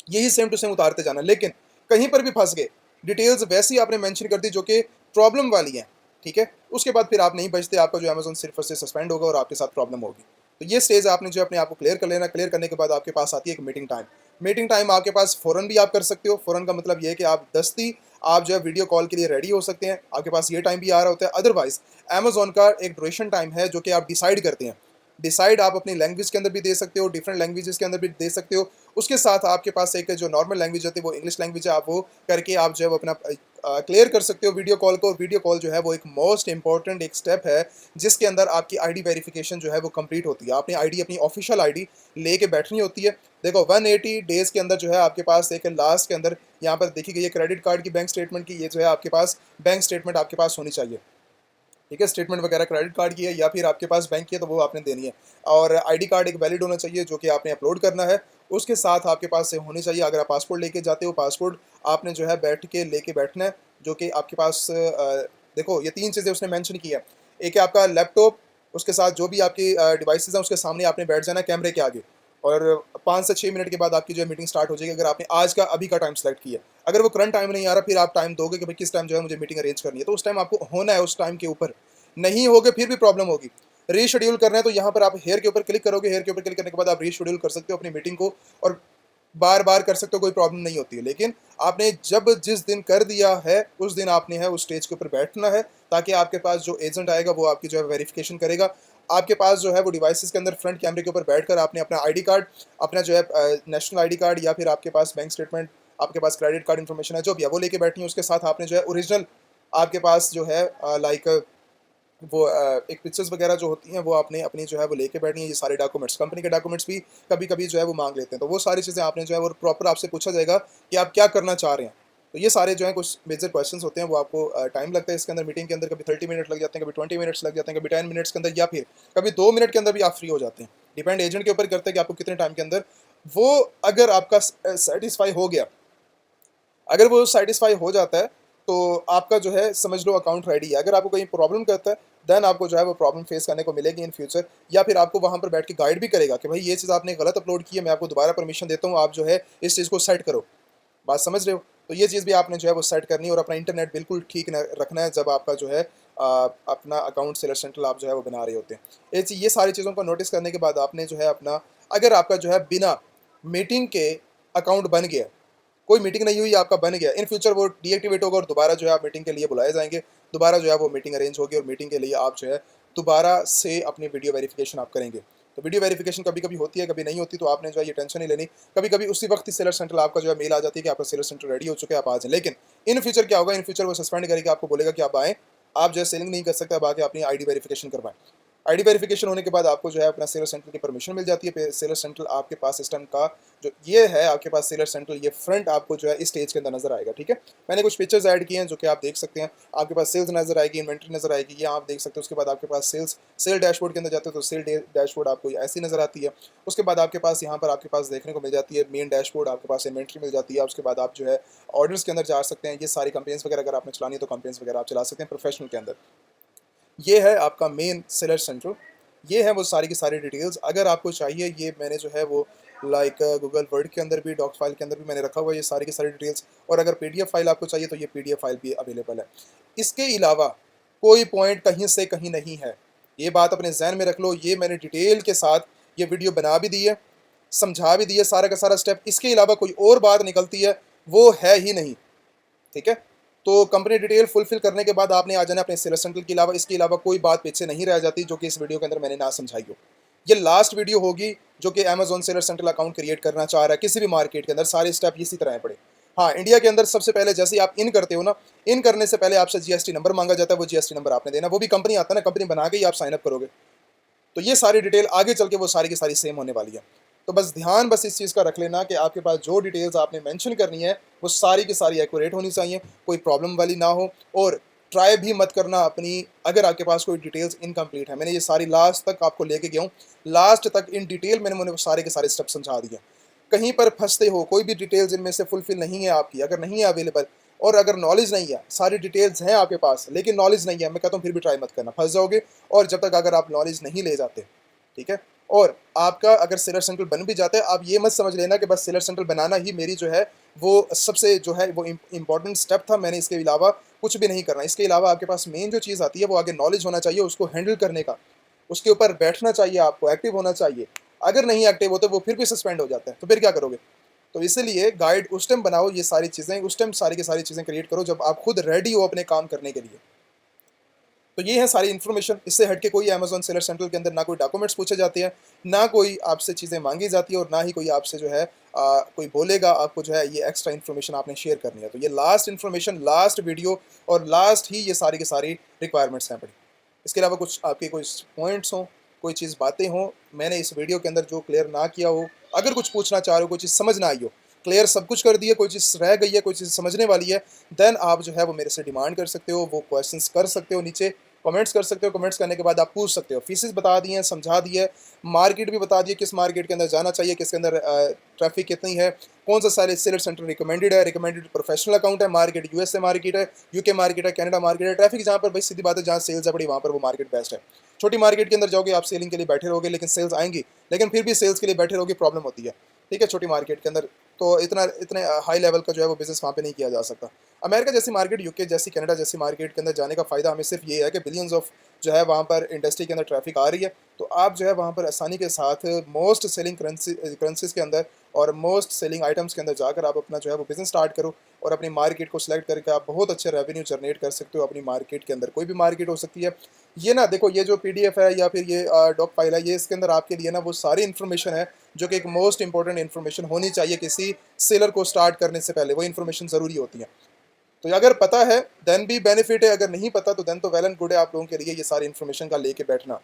यही सेम टू सेम उतारते जाना। लेकिन कहीं पर भी फंस गए, डिटेल्स वैसी आपने मेंशन कर दी जो कि प्रॉब्लम वाली हैं, ठीक है? उसके बाद फिर आप नहीं बचते, आपका जो अमेज़न सिर्फ और सिर्फ सस्पेंड होगा और आपके साथ प्रॉब्लम होगी। तो ये स्टेज आपने जो अपने आप को क्लियर कर लेना। क्लियर करने के बाद आपके पास आती है एक मीटिंग टाइम। मीटिंग टाइम आपके पास फ़ौरन भी आप कर सकते हो। फ़ौरन का मतलब ये है कि आप दस्ती आप जो है वीडियो कॉल के लिए रेडी हो सकते हैं। आपके पास ये टाइम भी आ रहा होता है। अदरवाइज़ अमेज़न का एक ड्यूरेशन टाइम है जो कि आप डिसाइड करते हैं। डिसाइड आप अपनी लैंग्वेज के अंदर भी दे सकते हो, डिफरेंट लैंग्वेजेस के अंदर भी दे सकते हो। उसके साथ आपके पास एक जो नॉर्मल लैंग्वेज होती है वो इंग्लिश लैंग्वेज है, आप वो करके आप जो है वो अपना क्लियर कर सकते हो वीडियो कॉल को। वीडियो कॉल जो है वो एक मोस्ट इंपॉर्टेंट एक स्टेप है जिसके अंदर आपकी आईडी वेरिफिकेशन जो है वो कंप्लीट होती है। आपने आईडी, अपनी ऑफिशियल आईडी लेके बैठनी होती है। देखो 180 डेज़ के अंदर जो है आपके पास एक लास्ट के अंदर यहाँ पर देखी गई है क्रेडिट कार्ड की, बैंक स्टेटमेंट की, ये जो है आपके पास बैंक स्टेटमेंट आपके पास होनी चाहिए, ठीक है? स्टेटमेंट वगैरह क्रेडिट कार्ड की है या फिर आपके पास बैंक की है तो वो आपने देनी है। और आईडी कार्ड एक वैलिड होना चाहिए जो कि आपने अपलोड करना है। उसके साथ आपके पास से होनी चाहिए, अगर आप पासपोर्ट लेके जाते हो, पासपोर्ट आपने जो है बैठ के लेके बैठना है, जो कि आपके पास देखो ये 3 चीज़ें उसने मेंशन की है। एक है आपका लैपटॉप, उसके साथ जो भी आपकी डिवाइसेज़ हैं उसके सामने आपने बैठ जाना है कैमरे के आगे, और 5 से 6 मिनट के बाद आपकी जो है मीटिंग स्टार्ट हो जाएगी। अगर आपने आज का अभी का टाइम सेलेक्ट किया, अगर वो करंट टाइम नहीं आ रहा, फिर आप टाइम दोगे कि भाई किस टाइम जो है मुझे मीटिंग अरेंज करनी है, तो उस टाइम आपको होना है उस टाइम के ऊपर। नहीं होगे फिर भी प्रॉब्लम होगी। रीशेड्यूल करना है तो यहाँ पर आप हेयर के ऊपर क्लिक करोगे, हेयर के ऊपर क्लिक करने के बाद आप रीशेड्यूल कर सकते हो अपनी मीटिंग को, और बार बार कर सकते हो, कोई प्रॉब्लम नहीं होती है। लेकिन आपने जब जिस दिन कर दिया है उस दिन आपने है उस स्टेज के ऊपर बैठना है, ताकि आपके पास जो एजेंट आएगा वो आपकी जो है वेरिफिकेशन करेगा। आपके पास जो है वो डिवाइसेस के अंदर फ्रंट कैमरे के ऊपर बैठकर आपने अपना आईडी कार्ड, अपना जो है नेशनल आईडी कार्ड या फिर आपके पास बैंक स्टेटमेंट, आपके पास क्रेडिट कार्ड इन्फॉर्मेशन है जो भी है वो लेके बैठनी है। उसके साथ आपने जो है ओरिजिनल आपके पास जो है लाइक वो एक पिक्चर्स वगैरह जो होती हैं वो आपने अपनी जो है वो लेके बैठनी है। ये सारे डॉक्यूमेंट्स, कंपनी के डॉक्यूमेंट्स भी कभी कभी जो है वो मांग लेते हैं, तो वो सारी चीज़ें आपने जो है वो प्रॉपर आपसे पूछा जाएगा कि आप क्या करना चाह रहे हैं। तो ये सारे जो है कुछ मेजर क्वेश्चंस होते हैं, वो आपको टाइम लगता है इसके अंदर। मीटिंग के अंदर कभी 30 मिनट लग जाते हैं, कभी 20 मिनट्स लग जाते हैं, कभी 10 मिनट्स के अंदर, या फिर कभी 2 मिनट के अंदर भी आप फ्री हो जाते हैं। डिपेंड एजेंट के ऊपर करते हैं कि आपको कितने टाइम के अंदर वो, अगर आपका सेटिस्फाई हो गया, अगर वो सेटिस्फाई हो जाता है तो आपका जो है समझ लो अकाउंट रेडी है। अगर आपको कहीं प्रॉब्लम करता है देन आपको जो है वो प्रॉब्लम फेस करने को मिलेगी इन फ्यूचर, या फिर आपको वहाँ पर बैठ के गाइड भी करेगा कि भाई ये चीज़ आपने गलत अपलोड की है, मैं आपको दोबारा परमिशन देता हूँ, आप जो है इस चीज़ को सेट करो। बात समझ रहे हो? तो ये चीज़ भी आपने जो है वो सेट करनी है, और अपना इंटरनेट बिल्कुल ठीक रखना है जब आपका जो है अपना अकाउंट सेलर सेंट्रल आप जो है वो बना रहे होते हैं। ये सारी चीज़ों को नोटिस करने के बाद आपने जो है अपना, अगर आपका जो है बिना मीटिंग के अकाउंट बन गया, कोई मीटिंग नहीं हुई आपका बन गया, इन फ्यूचर वो डीएक्टिवेट होगा और दोबारा जो है आप मीटिंग के लिए बुलाए जाएंगे, दोबारा जो है वो मीटिंग अरेंज होगी और मीटिंग के लिए आप जो है दोबारा से अपनी वीडियो वेरिफिकेशन आप करेंगे। तो वीडियो वेरिफिकेशन कभी कभी होती है, कभी नहीं होती, तो आपने जो है ये टेंशन नहीं लेनी। कभी कभी उसी वक्त ही सेलर सेंट्रल आपका जो है मेल आ जाती है कि आपका सेलर सेंटर रेडी हो चुका है, आप आ जाएं। लेकिन इन फ्यूचर क्या होगा, इन फ्यूचर वो सस्पेंड करेगा, आपको बोलेगा कि आप आएँ, आप जो है सेलिंग नहीं कर सकते, अब आके अपनी आईडी वेरिफिकेशन करवाएं। आईडी वेरिफिकेशन होने के बाद आपको जो है अपना सेलर सेंट्रल की परमिशन मिल जाती है। सेलर सेंट्रल आपके पास सिस्टम का जो ये है, आपके पास सेलर सेंट्रल ये फ्रंट आपको जो है इस स्टेज के अंदर नजर आएगा। ठीक है, मैंने कुछ पिक्चर्स ऐड किए हैं जो कि आप देख सकते हैं। आपके पास सेल्स नजर आएगी, इन्वेंट्री नजर आएगी, ये आप देख सकते हैं। उसके बाद आपके पास सेल डैशबोर्ड के अंदर जाते हो तो सेल डैशबोर्ड आपको ऐसी नजर आती है। उसके बाद आपके पास यहाँ पर आपके पास देखने को मिल जाती है मेन डैशबोर्ड, आपके पास इन्वेंट्री मिल जाती है। उसके बाद आप जो है ऑर्डर्स के अंदर जा सकते हैं। ये सारी कंपेन्स वगैरह अगर आपने चलानी है तो कंपेन्स वगैरह आप चला सकते हैं प्रोफेशनल के अंदर। ये है आपका मेन सेलर सेंट्रल, ये है वो सारी की सारी डिटेल्स। अगर आपको चाहिए, ये मैंने जो है वो लाइक गूगल वर्ड के अंदर भी, डॉक्स फाइल के अंदर भी मैंने रखा हुआ है ये सारी की सारी डिटेल्स, और अगर पीडीएफ फाइल आपको चाहिए तो ये पीडीएफ फाइल भी अवेलेबल है। इसके अलावा कोई पॉइंट कहीं से कहीं नहीं है, ये बात अपने जहन में रख लो। ये मैंने डिटेल के साथ ये वीडियो बना भी दी है, समझा भी दिया सारा का सारा स्टेप। इसके अलावा कोई और बात निकलती है वो है ही नहीं। ठीक है, तो कंपनी डिटेल फुलफिल करने के बाद आपने आ जाना अपने सेलर सेंट्रल के अलावा। इसके अलावा कोई बात पीछे नहीं रह जाती जो कि इस वीडियो के अंदर मैंने ना समझाई हो। ये लास्ट वीडियो होगी जो कि Amazon seller central account create करना चाह रहा है किसी भी मार्केट के अंदर, सारे स्टेप इसी तरह पड़े। हाँ, इंडिया के अंदर सबसे पहले जैसे ही आप इन करते हो ना, इन करने से पहले आपसे जीएसटी नंबर मांगा जाता है, वो जीएसटी नंबर आपने देना, वो भी कंपनी आता है ना, कंपनी बना के ही आप साइन अप करोगे। तो ये सारी डिटेल आगे चल के वो सारी की सारी सेम होने वाली है। तो बस ध्यान बस इस चीज़ का रख लेना कि आपके पास जो डिटेल्स आपने मेंशन करनी है वो सारी की सारी एक्यूरेट होनी चाहिए, कोई प्रॉब्लम वाली ना हो। और ट्राई भी मत करना अपनी, अगर आपके पास कोई डिटेल्स इनकम्प्लीट है। मैंने ये सारी लास्ट तक आपको लेके गया हूँ, लास्ट तक इन डिटेल मैंने सारे के सारे स्टेप समझा दिए। कहीं पर फंसते हो, कोई भी डिटेल्स इनमें से फुलफिल नहीं है आपकी, अगर नहीं है अवेलेबल, और अगर नॉलेज नहीं है, सारी डिटेल्स हैं आपके पास लेकिन नॉलेज नहीं है, मैं कहता हूँ फिर भी ट्राई मत करना, फंस जाओगे। और जब तक अगर आप नॉलेज नहीं ले जाते, ठीक है, और आपका अगर सेलर सेंट्रल बन भी जाता है, आप ये मत समझ लेना कि बस सेलर सेंट्रल बनाना ही मेरी जो है वो सबसे जो है वो इंपॉर्टेंट स्टेप था, मैंने इसके अलावा कुछ भी नहीं करना। इसके अलावा आपके पास मेन जो चीज़ आती है वो आगे नॉलेज होना चाहिए, उसको हैंडल करने का, उसके ऊपर बैठना चाहिए, आपको एक्टिव होना चाहिए। अगर नहीं एक्टिव होते वो फिर भी सस्पेंड हो जाता है, तो फिर क्या करोगे? तो इसलिए गाइड उस टाइम बनाओ, ये सारी चीज़ें उस टाइम सारी की सारी चीज़ें क्रिएट करो जब आप खुद रेडी हो अपने काम करने के लिए। तो ये है सारी इन्फॉर्मेशन। इससे हटके कोई अमेजोन सेलर सेंट्रल के अंदर ना कोई डॉक्यूमेंट्स पूछे जाते हैं, ना कोई आपसे चीज़ें मांगी जाती है, और ना ही कोई आपसे जो है कोई बोलेगा आपको जो है ये एक्स्ट्रा इन्फॉर्मेशन आपने शेयर करनी है। तो ये लास्ट इन्फॉर्मेशन, लास्ट वीडियो और लास्ट ही ये सारी की सारी रिक्वायरमेंट्स हैं बड़ी। इसके अलावा कुछ आपके कोई पॉइंट्स हों, कोई चीज़ बातें हों, मैंने इस वीडियो के अंदर जो क्लियर ना किया हो, अगर कुछ पूछना चाह रहे हो, कोई चीज़ समझ ना आई हो, क्लियर सब कुछ कर दिया, कोई चीज़ रह गई है, कोई चीज़ समझने वाली है, देन आप जो है वो मेरे से डिमांड कर सकते हो, वो क्वेश्चंस कर सकते हो, नीचे कमेंट्स कर सकते हो। कमेंट्स करने के बाद आप पूछ सकते हो। फीसेस बता दिए हैं, समझा दिए, मार्केट भी बता दिए, किस मार्केट के अंदर जाना चाहिए, किसके अंदर ट्रैफिक कितनी है, कौन सा सारे सेलर सेंटर रिकमेंडेड है, रिकमेंडेड प्रोफेशनल अकाउंट है, मार्केट यूएसए मार्केट है, यूके मार्केट है, कनाडा मार्केट है, ट्रैफिक जहाँ पर भाई सीधी बात है जहाँ सेल्स है बड़ी वहाँ पर वो मार्केट बेस्ट है। छोटी मार्केट के अंदर जाओगे आप सेलिंग के लिए बैठे रहोगे, लेकिन सेल्स आएंगी, लेकिन फिर भी सेल्स के लिए बैठे रहोगे, प्रॉब्लम होती है। ठीक है, छोटी मार्केट के अंदर तो इतने हाई लेवल का जो है वो बिजनेस वहाँ पे नहीं किया जा सकता। अमेरिका जैसी मार्केट, यूके जैसी, कनाडा जैसी मार्केट के अंदर जाने का फ़ायदा हमें सिर्फ ये है कि बिलियंस ऑफ जो है वहाँ पर इंडस्ट्री के अंदर ट्रैफिक आ रही है, तो आप जो है वहाँ पर आसानी के साथ मोस्ट सेलिंग करेंसीज के अंदर और मोस्ट सेलिंग आइटम्स के अंदर जाकर आप अपना जो है वो बिज़नेस स्टार्ट करो और अपनी मार्केट को सिलेक्ट करके आप बहुत अच्छे रेवेन्यू जनरेट कर सकते हो अपनी मार्केट के अंदर। कोई भी मार्केट हो सकती है। ये ना देखो, ये जो पीडीएफ है या फिर ये डॉक फाइल है, ये इसके अंदर आपके लिए ना वो सारी इन्फॉर्मेशन है जो कि एक मोस्ट इंपॉर्टेंट इन्फॉर्मेशन होनी चाहिए किसी सेलर को स्टार्ट करने से पहले। वो इन्फॉर्मेशन ज़रूरी होती है। तो अगर पता है देन भी बेनिफिट है, अगर नहीं पता तो देन तो वेल एंड गुड है आप लोगों के लिए ये सारी इन्फॉर्मेशन का लेके बैठना।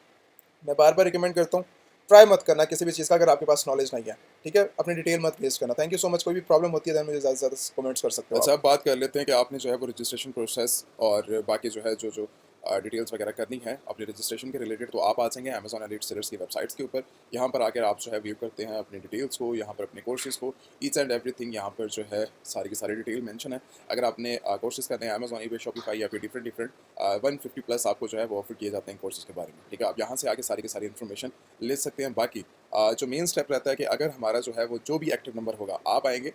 मैं बार बार रिकमेंड करता हूँ, ट्राई मत करना किसी भी चीज़ का अगर आपके पास नॉलेज नहीं है। ठीक है, अपनी डिटेल मत वेस्ट करना। Thank you so much. कोई भी प्रॉब्लम होती है देन मुझे ज़्यादा से ज़्यादा कमेंट्स कर सकते हो अच्छा, आप। अब बात कर लेते हैं कि आपने जो है वो रजिस्ट्रेशन प्रोसेस और बाकी जो है जो डिटेल्स वगैरह करनी है अपने रजिस्ट्रेशन के रिलेटेड, तो आप आ जाएंगे अमेजॉन एलीट सेलर्स की वेबसाइट्स के ऊपर। यहाँ पर आकर आप जो है व्यू करते हैं अपनी डिटेल्स को, यहाँ पर अपने कोर्सेज़ को, ईच एंड एवरीथिंग यहाँ पर जो है सारी की सारी डिटेल मेंशन है। अगर आपने कोर्सेज़ करने हैं अमेजॉन, ईबे, शॉपिफाई या फिर डिफरेंट डिफरेंट 150 प्लस आपको जो है वो ऑफर किए जाते हैं कोर्सेज़ के बारे में। ठीक है, आप यहाँ से आके सारी की सारी इन्फॉर्मेशन ले सकते हैं। बाकी जो मेन स्टेप रहता है कि अगर हमारा जो है वो जो भी एक्टिव नंबर होगा, आप आएंगे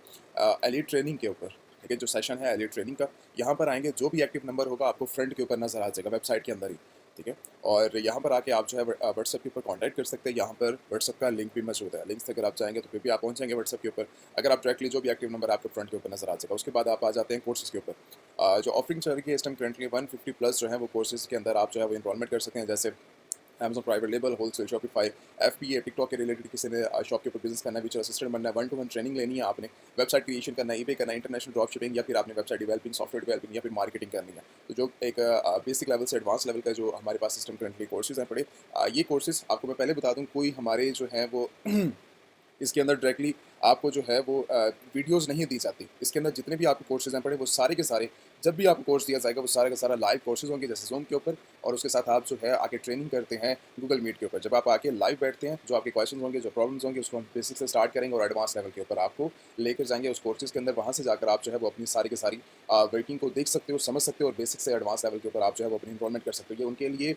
एलीट ट्रेनिंग के ऊपर। ठीक है, जो सेशन है एलीट ट्रेनिंग का, यहाँ पर आएंगे, जो भी एक्टिव नंबर होगा आपको फ्रंट के ऊपर नजर आ जाएगा वेबसाइट के अंदर ही। ठीक है, और यहाँ पर आके आप जो है व्हाट्सएप के ऊपर कांटेक्ट कर सकते हैं। यहाँ पर व्हाट्सएप का लिंक भी मौजूद है। लिंक से अगर आप जाएंगे तो फिर भी आप पहुँच जाएंगे व्हाट्सएप के ऊपर। अगर आप डायरेक्टली जो भी एक्टिव नंबर आपको फ्रंट के ऊपर नजर आ जाएगा, उसके बाद आप आ जाते हैं कोर्सेज के ऊपर। जो ऑफरिंग चल रही है इस टाइम करंटली 150 प्लस जो है वो कोर्सेज के अंदर आप जो है वो इनरोलमेंट कर सकते हैं, जैसे Amazon private label, wholesale, Shopify, FBA, TikTok के रिलेटेड किसी ने शॉप के ऊपर बिजनेस करना है, विचुअल असिस्टेंट बनना है, 1-to-1 ट्रेनिंग लेनी है आपने, वेबसाइट क्रिएशन करना है, ईबे करना है, इंटरनेशनल ड्रॉप शिपिंग, या फिर आपने वेबसाइट डेवलपिंग, सॉफ्टवेयर डेवलपिंग या फिर मार्केटिंग करनी है। तो जो एक बेसिक लेवल से एडवांस लेवल का जो हमारे पास सिस्टम करंटली कोर्सेज हैं पड़े, ये कोर्सेज आपको मैं पहले बता दूँ, कोई हमारे जो है वो इसके अंदर डायरेक्टली आपको जो है वो वीडियोस नहीं दी जाती। इसके अंदर जितने भी आपको कोर्सेज हैं पड़े, वो सारे के सारे, जब भी आपको कोर्स दिया जाएगा वो सारा का सारा लाइव कोर्सेज होंगे, जैसे जूम के ऊपर, और उसके साथ आप जो है आके ट्रेनिंग करते हैं गूगल मीट के ऊपर। जब आप आके लाइव बैठते हैं, जो आपके क्वेश्चन होंगे, जो प्रॉब्लम्स होंगे, उसको हम बेसिक से स्टार्ट करेंगे और एडवांस लेवल के ऊपर आपको लेकर जाएंगे उस कोर्सेज के अंदर। वहाँ से जाकर आप जो है वो अपनी सारी की सारी वर्किंग को देख सकते हो, समझ सकते हो, और बेसिक से एडवांस लेवल के ऊपर आप जो है वो अपनी इन्वॉल्वमेंट कर सकते हो। ये उनके लिए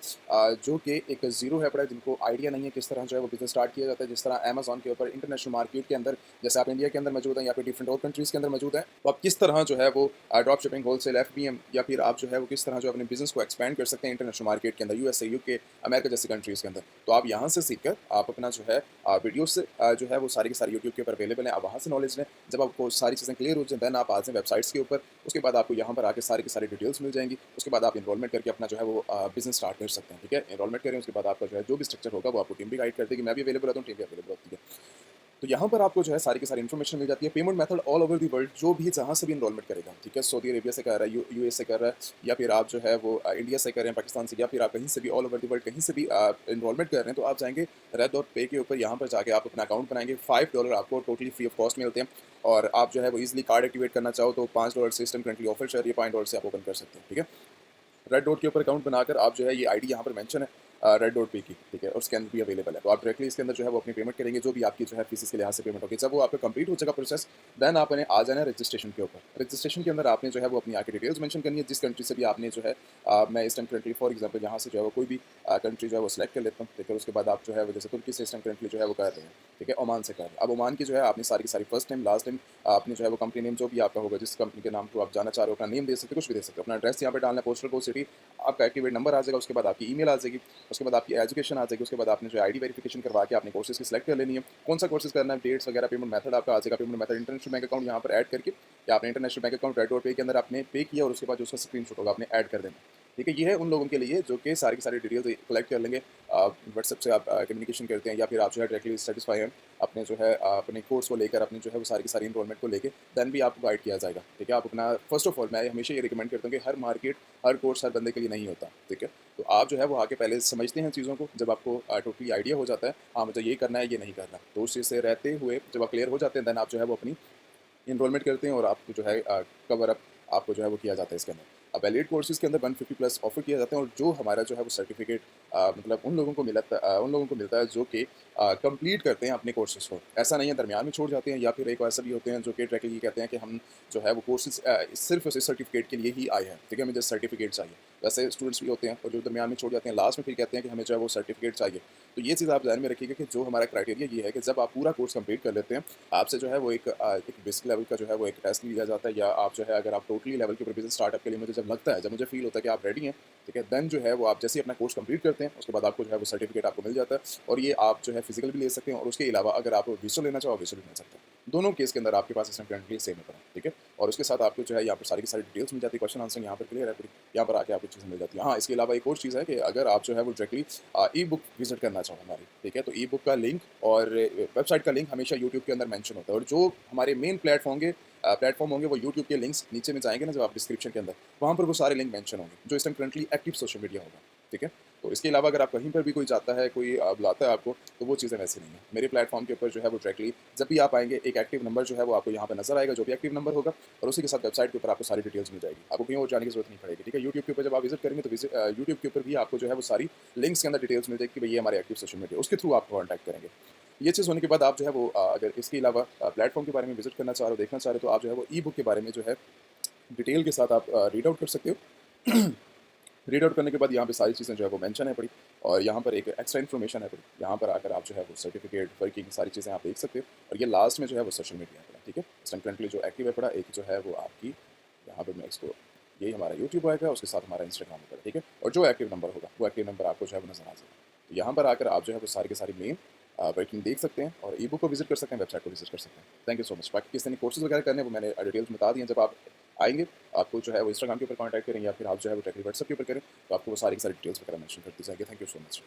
जो कि एक जीरो है पड़ा, जिनको आइडिया नहीं है किस तरह जो है वो बिजनेस स्टार्ट किया जाता है। जिस तरह अमेजॉन के ऊपर इंटरनेशनल मार्केट के अंदर, जैसे आप इंडिया के अंदर मौजूद हैं या फिर डिफरेंट और कंट्रीज़ के अंदर मौजूद हैं, तो आप किस तरह जो है वो ड्रॉप शिपिंग, होलसेल, एफबीएम, या फिर आप जो है वो किस तरह जो अपने बिजनेस को एक्सपेंड कर सकते हैं इंटरनेशनल मार्केट के अंदर, यूएसए, यूके, अमेरिका जैसी कंट्रीज़ के अंदर। तो आप यहाँ से सीखकर आप अपना जो है वीडियो से जो है वो सारी की सारी यूट्यूब के ऊपर अवेलेबल है, आप वहाँ से नॉलेज लें। जब आपको सारी चीज़ें क्लियर हो जाए देन आप आ जाएं वेबसाइट्स के ऊपर। उसके बाद आपको यहाँ पर आके सारी की सारी डिटेल्स मिल जाएंगी। उसके बाद आप इनरोलमेंट करके अपना जो है वो बिजनेस स्टार्ट कर सकते हैं। ठीक है, इनरोलमेंट करें, उसके बाद आपका जो है जो भी स्ट्रक्चर होगा वो आपको टीम भी गाइड कर देगी। मैं भी अवेलेबल रहता हूँ, टीम भी अवेलेबल होती है। तो यहाँ पर आपको जो है सारी की सारी इन्फॉर्मेशन मिल जाती है। Payment method all over the world, जो भी जहाँ से भी इनरोलमेंट करेगा, ठीक है, सऊदी अरेबिया से कर रहा है, यूएस से कर रहा है, या फिर आप जो है वो इंडिया से कर रहे हैं, पाकिस्तान से, या फिर आप कहीं से भी ऑल ओवर दी वर्ल्ड कहीं से भी इनरोलमेंट कर रहे हैं, तो आप जाएंगे रेड.पे के ऊपर। यहाँ पर जाके आप अपना अकाउंट बनाएंगे। $5 आपको टोटली फ्री ऑफ कॉस्ट मिलते हैं, और आप जो है वो इजिली कार्ड एक्टिवेट करना चाहो तो $5 सिस्टम करंटली ऑफर चल रही है, $5 से आप ओपन कर सकते हैं। ठीक है, रेड डॉट के ऊपर अकाउंट बनाकर आप जो है ये आईडी यहाँ पर मेंशन है रेड डॉट पे की, ठीक है, और स्कैन भी अवेलेबल है। तो आप डायरेक्टली इसके अंदर जो है वो अपनी पेमेंट करेंगे, जो भी आपकी जो है फीस के लिहाज से पेमेंट होगी। जब वो आपका कंप्लीट हो जाएगा प्रोसेस, देन आपने आ जाना है रजिस्ट्रेशन के ऊपर। रजिस्ट्रेशन के अंदर आपने जो है वो अपनी आके डिटेल्स मेंशन करनी है, जिस कंट्री से भी आपने जो है मैं इस टाइम करंटली फॉर एग्जांपल यहाँ से जो है वो कोई भी कंट्री जो है वो सिलेक्ट कर लेता हूँ। ठीक है, उसके बाद आप जो है वो जैसे तुर्की से इस टाइम करंटली जो है वो कर रहे हैं, ठीक है, ओमान से कर रहे हैं। अब ओमान की जो है आपने सारी की सारी फर्स्ट टाइम, लास्ट टाइम, आपने जो है वो कंपनी नेम जो भी आपका होगा, जिस कंपनी के नाम को आप जाना चाह रहे हो, अपना नेम दे सकते हो, कुछ भी दे सकते हो, अपना एड्रेस यहाँ पर डालना है, पोस्टल कोड, सिटी, आपका एक्टिवेट नंबर आ जाएगा। उसके बाद आपकी ईमेल आ जाएगी, उसके बाद आपकी एजुकेशन आ जाएगी। उसके बाद आपने जो आईडी वेरिफिकेशन करवा के आपने कोर्सेज की सिलेक्ट कर लेनी है, कौन सा कोर्सेज करना है, डेट्स वगैरह, पेमेंट मेथड आपका आ जाएगा। Payment method international bank account यहाँ पर ऐड करके, या आपने international bank account red dot पे के अंदर आपने पे किया, और उसके बाद जो उसका स्क्रीनशॉट होगा आपने ऐड कर देना। ठीक है, ये है उन लोगों के लिए जो कि सारी की सारी डिटेल्स कलेक्ट कर लेंगे। व्हाट्सएप से आप कम्युनिकेशन करते हैं, या फिर आप जो है डायरेक्टली सेटिस्फाई हैं अपने जो है अपने कोर्स को लेकर, अपने जो है वो सारी की सारी इनरोलमेंट को लेकर, देन भी आपको गाइड किया जाएगा। ठीक है, आप अपना फर्स्ट ऑफ ऑल मैं हमेशा ये रिकमेंड करता हूँ कि हर मार्केट, हर कोर्स हर बंदे के लिए नहीं होता। ठीक है, तो आप जो है वो आके पहले समझते हैं चीज़ों को। जब आपको टोटली आइडिया हो जाता है, हाँ मुझे ये करना है, ये नहीं करना, तो उस चीज़ से रहते हुए जब आप क्लियर हो जाते हैं, देन आप जो है वो अपनी इनरोलमेंट करते हैं, और आपको जो है कवर अप आपको जो है वो किया जाता है इसके अंदर। अब एलिट कोर्सेज़ के अंदर 150 प्लस ऑफर किया जाता है, और जो हमारा जो है वो सर्टिफिकेट मतलब उन लोगों को मिलता है जो कि कंप्लीट करते हैं अपने कोर्सेज़ को। ऐसा नहीं है दरमियान में छोड़ जाते हैं, या फिर एक ऐसा भी होते हैं जो कि डायरेक्टली कहते हैं कि हम जो है वो कोर्सेज़ सिर्फ उस सर्टिफिकेट के लिए ही आए हैं। ठीक है, हमें जस्ट सर्टिफिकेट चाहिए। वैसे स्टूडेंट्स भी होते हैं और जो दरमियान में छोड़ जाते हैं, लास्ट में फिर कहते हैं कि हमें जो है वो सर्टिफिकेट चाहिए। तो ये चीज़ आप ध्यान में रखिएगा कि जो हमारा क्राइटेरिया ये है कि जब आप पूरा कोर्स कंप्लीट कर लेते हैं, आपसे जो है वो एक बेसिक लेवल का जो है वो एक टेस्ट लिया जाता है, या आप जो है अगर आप टोटली लेवल के ऊपर बिजनेस स्टार्टअप के लिए मुझे जब लगता है, जब मुझे फील होता है कि आप रेडी हैं, ठीक है, देन जो है वो आप जैसे ही अपना कोर्स कंप्लीट करते हैं, उसके बाद आपको जो है वो सर्टिफिकेट आपको मिल जाता है, और ये आप जो है फिजिकल भी ले सकते हैं, और उसके अलावा अगर आप विजुअल लेना चाहो विजुअल भी मिल सकते हैं। दोनों केस के अंदर आपके पास इस टाइम करंटली सेम है, ठीक है? और उसके साथ आपको जो है यहाँ पर सारी की सारी डिटेल्स मिल जाती है, क्वेश्चन आंसर यहाँ पर क्लियर है पूरी, यहाँ पर आके आपको चीज़ें मिल जाती हैं। हाँ, इसके अलावा एक और चीज़ है कि अगर आप जो है वो डायरेक्टली ई बुक विजिट करना चाहो हमारी, ठीक है? तो ई बुक का लिंक और वेबसाइट का लिंक हमेशा यूट्यूब के अंदर मेंशन होता है, और जो हमारे मेन प्लेटफॉर्म होंगे वो यूट्यूब के लिंक्स नीचे में जाएंगे ना, जब आप डिस्क्रिप्शन के अंदर, वहाँ पर वो सारे लिंक मेंशन होंगे जो इस time currently active social media होगा, ठीक है? तो इसके अलावा अगर आप कहीं पर भी कोई जाता है, कोई बुलाता है आपको, तो वो चीज़ें वैसी नहीं है। मेरे प्लेटफॉर्म के ऊपर जो है वो डायरेक्टली जब भी आप आएंगे, एक एक्टिव नंबर जो है वो आपको यहाँ पर नजर आएगा, जो भी एक्टिव नंबर होगा, और उसी के साथ वेबसाइट के ऊपर आपको सारी डिटेल्स मिल जाएगी। आपको कहीं और जाने की जरूरत नहीं पड़ेगी, ठीक है? यूट्यूब के ऊपर जब आप विजिट करेंगे तो यूट्यूब के ऊपर भी आपको जो है वो सारी लिंक्स के अंदर डिटेल्स मिल जाएगी कि भाई ये हमारे एक्टिव सोशल मीडिया, उसके थ्रू आप कॉन्टैक्ट करेंगे। ये चीज़ होने के बाद आप जो है वो अगर इसके अलावा प्लेटफॉर्म के बारे में विजिट करना चाह रहे हो, देखना चाह रहे हो, तो आप जो है वो ई बुक के बारे में जो है डिटेल के साथ आप रीड आउट कर सकते हो। रीड आउट करने के बाद यहाँ पे सारी चीज़ें जो है वो मेंशन है पड़ी, और यहाँ पर एक एक्स्ट्रा इन्फॉर्मेशन है पड़ी, यहाँ पर आकर आप जो है वो सर्टिफिकेट वर्किंग सारी चीज़ें आप देख सकते हो, और ये लास्ट में जो है वो सोशल मीडिया है पड़ा, ठीक है? इस टाइम करंटली जो एक्टिव है पड़ा, एक जो है वो आपकी यहाँ पर मैं इसको, यही हमारा यूट्यूब आएगा, उसके साथ हमारा इंस्टाग्राम होगा, ठीक है? और जो एक्टिव नंबर होगा वो एक्टिव नंबर आपको जो है वो नजर आ जाएगा। तो यहाँ पर आकर आप जो है वो सारी के सारी मेन वर्किंग देख सकते हैं, और ई बुक को विजिट कर सकते हैं, वेबसाइट को विजिट कर सकते हैं। Thank you so much. बाकी किसी ने कोर्सेज वगैरह करने, वो मैंने डिटेल्स बता दी हैं। जब आप आएंगे, आपको जो है वो इंस्टाग्राम के ऊपर कॉन्टैक्ट करें, या फिर आप जो है वो डायरेक्टली व्हाट्सएप के ऊपर करें, तो आपको वो सारी की सारी डिटेल्स वगैरह मेंशन कर दी जाएगी। Thank you so much.